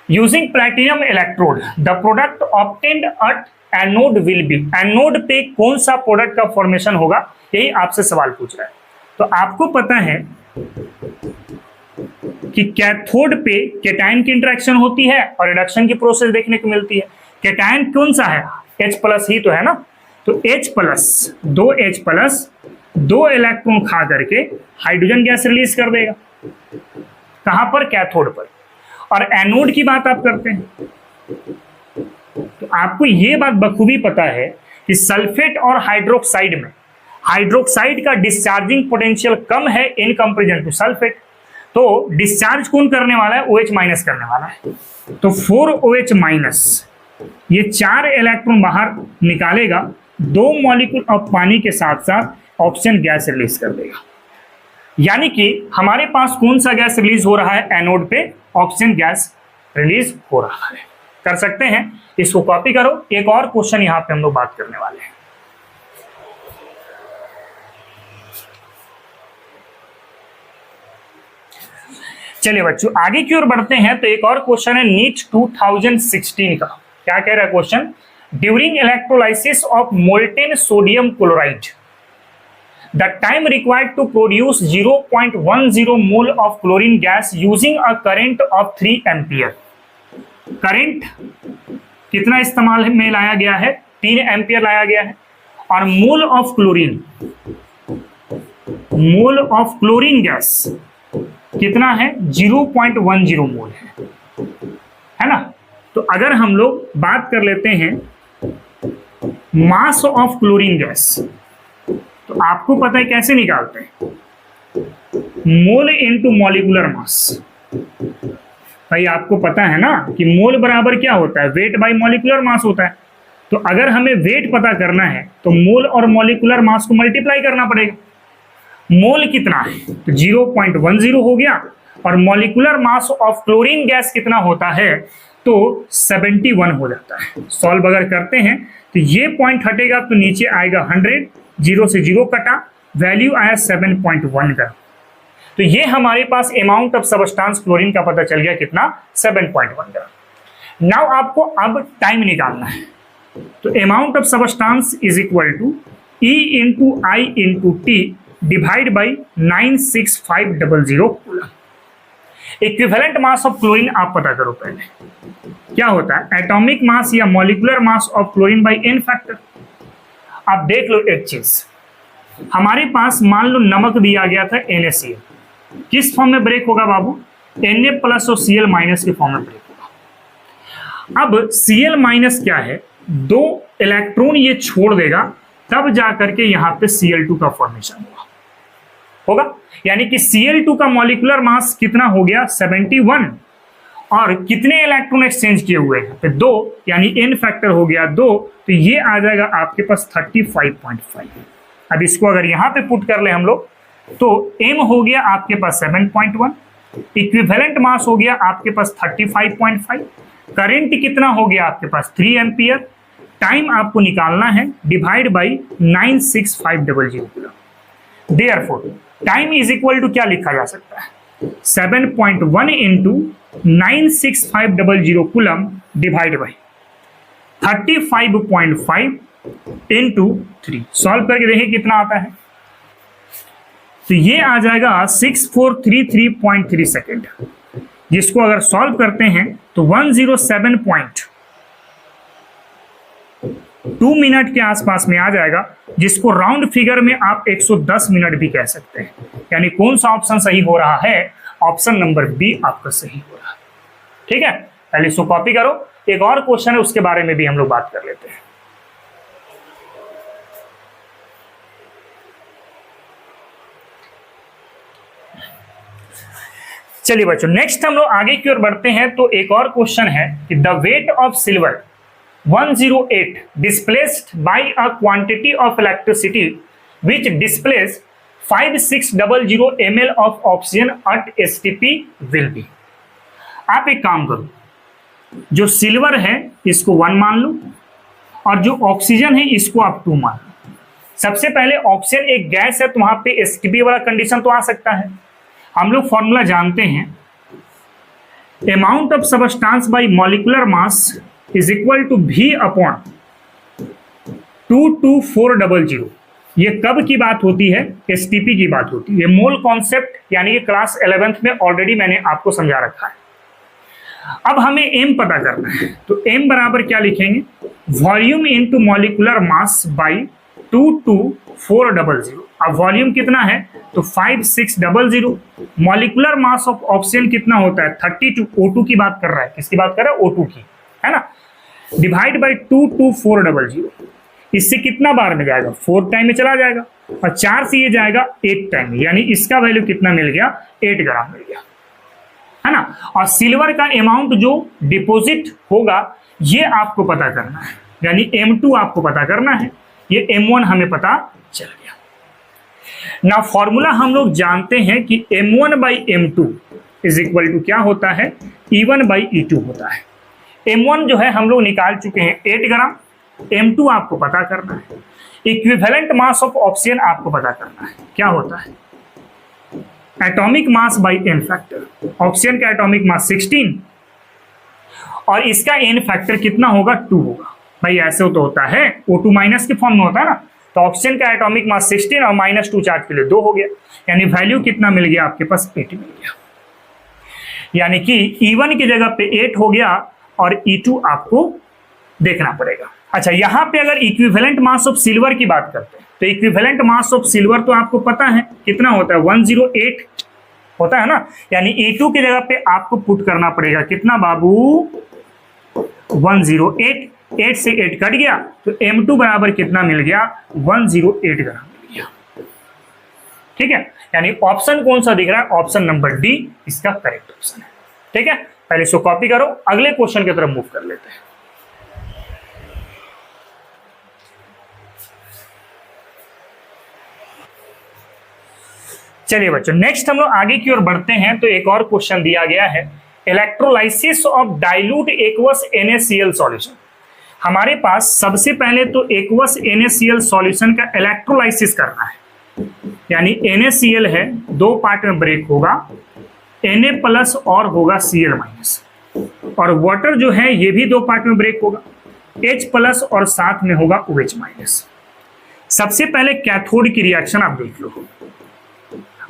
using platinum electrode the product obtained at anode will be, anode पे कौन सा प्रोडक्ट का फॉर्मेशन होगा, यही आपसे सवाल पूछ रहा है। तो आपको पता है कि कैथोड पे केटायन की इंटरेक्शन होती है और रिडक्शन की प्रोसेस देखने को मिलती है। केटायन कौन सा है, H प्लस ही तो है ना, तो H plus 2H plus 2 electron खा करके हाइड्रोजन गैस रिलीज कर देगा, कहां पर, कैथोड पर। और एनोड की बात आप करते हैं तो आपको यह बात बखूबी पता है कि सल्फेट और हाइड्रोक्साइड में हाइड्रोक्साइड का डिस्चार्जिंग पोटेंशियल कम है इन कंपेरिजन टू सल्फेट, तो डिस्चार्ज कौन करने वाला है, OH माइनस करने वाला है। तो 4OH माइनस ये 4 इलेक्ट्रॉन बाहर निकालेगा, 2 मॉलिक्यूल ऑफ पानी के साथ साथ ऑक्सीजन गैस रिलीज कर देगा। यानी कि हमारे पास कौन सा गैस रिलीज हो रहा है, एनोड पे ऑक्सीजन गैस रिलीज हो रहा है। कर सकते हैं, इसको कॉपी करो। एक और क्वेश्चन यहां पे हम लोग बात करने वाले हैं। चलिए बच्चों आगे की ओर बढ़ते हैं। तो एक और क्वेश्चन है नीट 2016 का। क्या कह रहा है question, during electrolysis of molten sodium chloride the time required to produce 0.10 mole of chlorine gas using a current of 3 ampere. Current कितना इस्तेमाल में लाया गया है, 3 एम्पियर लाया गया है। और मोल of chlorine, mole of chlorine gas कितना है, 0.10 मोल है ना। तो अगर हम लोग बात कर लेते हैं मास ऑफ क्लोरीन गैस, तो आपको पता है कैसे निकालते हैं, मोल इनटू मॉलिक्यूलर मास। भाई आपको पता है ना कि मोल बराबर क्या होता है, वेट बाय मॉलिक्यूलर मास होता है। तो अगर हमें वेट पता करना है तो मोल और मॉलिक्यूलर मास को मल्टीप्लाई करना पड़ेगा। मोल कितना है, तो 0.10 हो गया, और molecular mass of chlorine gas कितना होता है, तो 71 हो जाता है। सॉल्व अगर करते हैं तो ये पॉइंट हटेगा तो नीचे आएगा 100, 0 से 0 कटा, वैल्यू आया 7.1 का। तो ये हमारे पास अमाउंट ऑफ सबस्टांस क्लोरीन का पता चल गया कितना, 7.1 का। नाउ आपको अब टाइम निकालना है। तो amount of substance is equal to E into I into T divide by 96500 coulomb. Equivalent mass of chlorine आप पता करो पहले क्या होता है, एटॉमिक मास या molecular mass of chlorine by n factor. आप देख लो एक चीज, हमारे पास मान लो नमक दिया गया था NaCl, किस फॉर्म में ब्रेक होगा बाबू, Na प्लस और Cl माइनस के फॉर्म में ब्रेक होगा। अब Cl माइनस क्या है, 2 इलेक्ट्रॉन ये छोड़ देगा, तब जाकर के यहां पे Cl2 का फॉर्मेशन होगा। यानी कि Cl2 का मॉलिक्यूलर मास कितना हो गया, 71, और कितने इलेक्ट्रॉन एक्सचेंज किए हुए हैं, तो 2, यानी n फैक्टर हो गया 2, तो ये आ जाएगा आपके पास 35.5। अब इसको अगर यहां पे पुट कर ले हम लोग, तो m हो गया आपके पास 7.1, इक्विवेलेंट मास हो गया आपके पास 35.5, करंट कितना हो गया आपके पास 3 एम्पियर, टाइम आपको निकालना है divide by 96500। Therefore time is equal to क्या लिखा जा सकता है, 7.1 into 96500 coulomb divide by 35.5 into 3। Solve करके देखिए कितना आता है, तो ये आ जाएगा 6433.3 सेकेंड, जिसको अगर सॉल्व करते हैं तो 107.2 मिनट के आसपास में आ जाएगा, जिसको राउंड फिगर में आप 110 मिनट भी कह सकते हैं। यानी कौन सा ऑप्शन सही हो रहा है, ऑप्शन नंबर बी आपका सही हो रहा है। ठीक है, पहले इसको कॉपी करो। एक और क्वेश्चन है, उसके बारे में भी हम लोग बात कर लेते हैं। चलिए बच्चों, नेक्स्ट हम लोग आगे की ओर बढ़ते हैं। तो एक और क्वेश्चन है कि the weight of silver 108 displaced by a quantity of electricity which displays 5600 ml of oxygen at STP will be। आप एक काम करो, जो सिल्वर है इसको 1 मान लो और जो ऑक्सीजन है इसको आप 2 मान लो। सबसे पहले ऑक्सीजन एक गैस है तो वहां पे एसटीपी वाला कंडीशन तो आ सकता है। हम लोग फॉर्मूला जानते हैं, amount of substance by molecular mass is equal to V upon 22400। ये कब की बात होती है, एसटीपी की बात होती है। मोल कॉन्सेप्ट यानी कि क्लास 11th में ऑलरेडी मैंने आपको समझा रखा है। अब हमें m पता करना है, तो m बराबर क्या लिखेंगे, volume into molecular mass by 22400। अब वॉल्यूम कितना है, तो 5600। मॉलिक्यूलर मास ऑफ ऑक्सीजन कितना होता है, 32। O2 की बात कर रहा है, किसकी बात कर रहा है, O2 की, है ना। डिवाइड बाई 22400, इससे कितना बार में जाएगा, 4 टाइम में चला जाएगा, और 4 से ये जाएगा 8 टाइम में, यानी इसका वैल्यू कितना मिल गया, 8 ग्राम मिल गया, है ना। और सिल्वर का अमाउंट जो डिपॉजिट होगा ये आपको पता करना है, यानी M2 आपको पता करना है, ये M1 हमें पता चल गया ना। फॉर्मूला हम लोग जानते हैं कि M1 by M2 is equal to क्या होता है, E1 बाई E2 होता है। M1 जो है हम लोग निकाल चुके हैं 8 ग्राम, M2 आपको पता करना है। इक्विवेलेंट मास ऑफ ऑक्सीजन आपको पता करना है, क्या होता है, atomic mass by N factor. Oxygen का एटॉमिक मास 16 और इसका एन फैक्टर कितना होगा, 2 होगा। भाई ऐसे तो होता है, O2 माइनस के फॉर्म में होता है ना, तो ऑक्सीजन का एटॉमिक मास 16 और -2 चार्ज के लिए 2 हो गया, यानी वैल्यू कितना मिल गया आपके पास, 8 मिल गया। यानी कि E1 की जगह पे 8 हो गया और E2 आपको देखना पड़ेगा। अच्छा, यहां पे अगर इक्विवेलेंट मास ऑफ सिल्वर की बात करते हैं तो इक्विवेलेंट मास ऑफ सिल्वर तो आपको पता है कितना होता है, 108 होता है ना। यानी E2 की जगह पे आपको पुट करना पड़ेगा कितना बाबू, 108। 8 से 8 कट गया तो M2 बराबर कितना मिल गया, 108 ग्राम मिल गया। ठीक है, यानी ऑप्शन कौन सा दिख रहा है, ऑप्शन नंबर डी इसका करेक्ट ऑप्शन है। ठीक है, पहले इसको कॉपी करो, अगले क्वेश्चन की तरफ मूव कर लेते हैं। चलिए बच्चों, नेक्स्ट हम लोग आगे की ओर बढ़ते हैं। तो एक और क्वेश्चन दिया गया है, electrolysis of dilute aqueous NaCl solution. हमारे पास सबसे पहले तो एक्वस NaCl सॉल्यूशन का इलेक्ट्रोलाइसिस करना है, यानी NaCl है 2 पार्ट में ब्रेक होगा, Na+ और होगा Cl-, और वाटर जो है ये भी 2 पार्ट में ब्रेक होगा, H+ और साथ में होगा OH-। सबसे पहले कैथोड की रिएक्शन आप देख लो।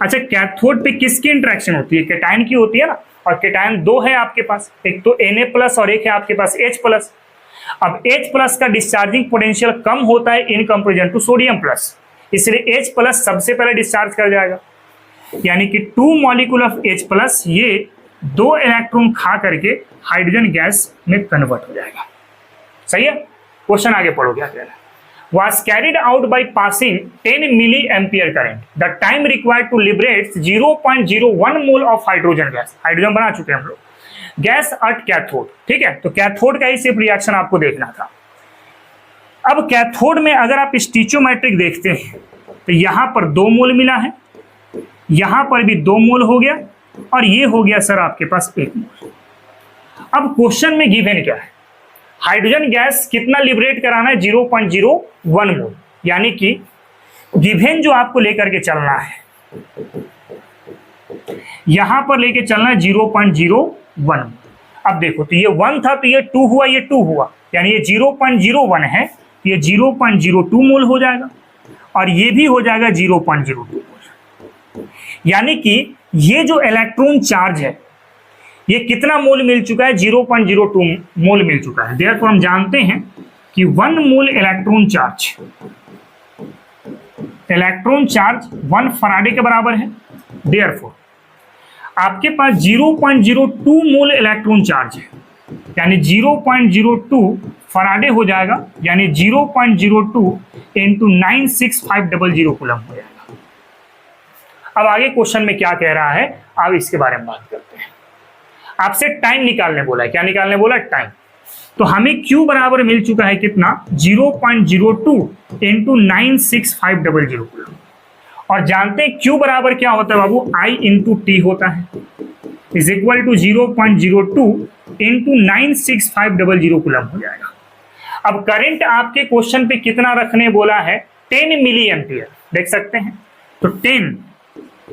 अच्छा, कैथोड पे किसकी इंटरेक्शन होती है, केटायन की होती है ना, और केटायन 2 है आपके पास, एक तो Na+ और एक है आपके पास H+। अब H+ का डिस्चार्जिंग पोटेंशियल कम होता है in comparison to sodium plus, इसलिए H+ सबसे पहले डिस्चार्ज कर जाएगा, यानी कि 2 मॉलिक्यूल ऑफ H+ ये 2 इलेक्ट्रॉन खा करके हाइड्रोजन गैस में कन्वर्ट हो जाएगा। सही है, क्वेश्चन आगे पढ़ो क्या कह रहा है। Was carried out by passing 10 milliampere current. The time required to liberate 0.01 mole of hydrogen gas. Hydrogen बना चुके हैं हम लोग, गैस एट कैथोड। ठीक है, तो कैथोड का ही सिर्फ रिएक्शन आपको देखना था। अब कैथोड में अगर आप स्टीचोमेट्रिक देखते हैं तो यहां पर 2 मोल मिला है, यहां पर भी 2 मोल हो गया, और ये हो गया सर आपके पास 1 मोल। अब क्वेश्चन में गिवन क्या है, हाइड्रोजन गैस कितना लिबरेट कराना है, 0.01 मोल, यानी कि गिवन जो आपको लेकर के चलना है यहां पर लेके चलना है 0.01। अब देखो तो ये 1 था तो ये 2 हुआ, ये 2 हुआ, यानी ये 0.01 है, ये 0.02 मोल हो जाएगा और ये भी हो जाएगा 0.02 मोल। यानी कि ये जो इलेक्ट्रॉन चार्ज है ये कितना मोल मिल चुका है, 0.02 मोल मिल चुका है। देयरफॉर हम जानते हैं कि 1 मोल इलेक्ट्रॉन चार्ज 1 फराडे के बराबर है। देयरफॉर आपके पास 0.02 मोल इलेक्ट्रॉन चार्ज है, यानी 0.02 फराडे हो जाएगा, यानी 0.02 इंटू 96500 कूलम हो जाएगा। अब आगे क्वेश्चन में क्या कह रहा है, अब इसके बारे में बात करते हैं। आपसे टाइम निकालने बोला है, क्या निकालने बोला, टाइम। तो हमें Q बराबर मिल चुका है कितना, 0.02 इंटू 96500 कूलम, और जानते हैं Q बराबर क्या होता है बाबू, I इंटू टी होता है, is equal to 0.02 into 96500 coulomb हो जाएगा। अब करंट आपके क्वेश्चन पे कितना रखने बोला है, 10 मिली एम्पियर, देख सकते हैं। तो 10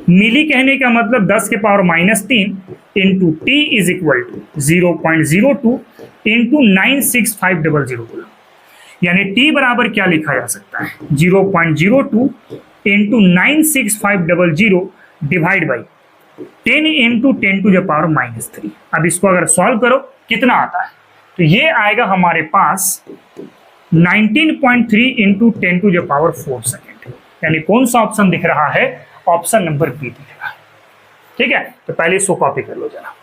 मिली कहने का मतलब 10 के power -3 into T is equal to 0.02 into 96500 coulomb, यानी टी बराबर क्या लिखा जा सकता है, 0.02 into 96500 divide by 10 into 10 to the power -3। अब इसको अगर सॉल्व करो कितना आता है, तो ये आएगा हमारे पास 19.3 into 10 to the power 4 second, यानी कौन सा ऑप्शन दिख रहा है, ऑप्शन नंबर बी दिख रहा है। ठीक है, तो पहले इसको कॉपी कर लो जरा।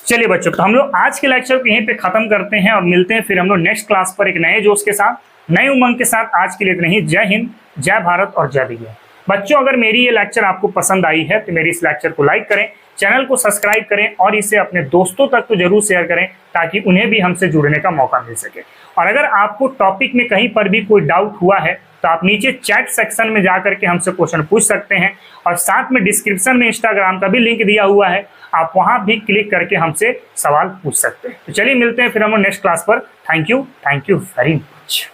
चलिए बच्चों, तो हम लोग आज के लेक्चर को यहीं पे खत्म करते हैं और मिलते हैं फिर हम लोग नेक्स्ट क्लास पर एक नए जोश के साथ, नए उमंग के साथ। आज के लिए इतना ही। जय हिंद, जय भारत और जय विज्ञान। बच्चों, अगर मेरी ये लेक्चर आपको पसंद आई है तो मेरी इस लेक्चर को लाइक करें, चैनल को सब्सक्राइब करें और इसे अपने दोस्तों तक तो जरूर शेयर करें ताकि उन्हें भी हमसे जुड़ने का मौका मिल सके। और अगर आपको टॉपिक में कहीं पर भी कोई डाउट हुआ है तो आप नीचे चैट सेक्शन में जाकर के हमसे क्वेश्चन पूछ सकते हैं, और साथ में डिस्क्रिप्शन में इंस्टाग्राम का भी लिंक दिया हुआ है, आप वहां भी क्लिक करके हमसे सवाल पूछ सकते हैं। तो चलिए मिलते हैं फिर हम नेक्स्ट क्लास पर। Thank you very much.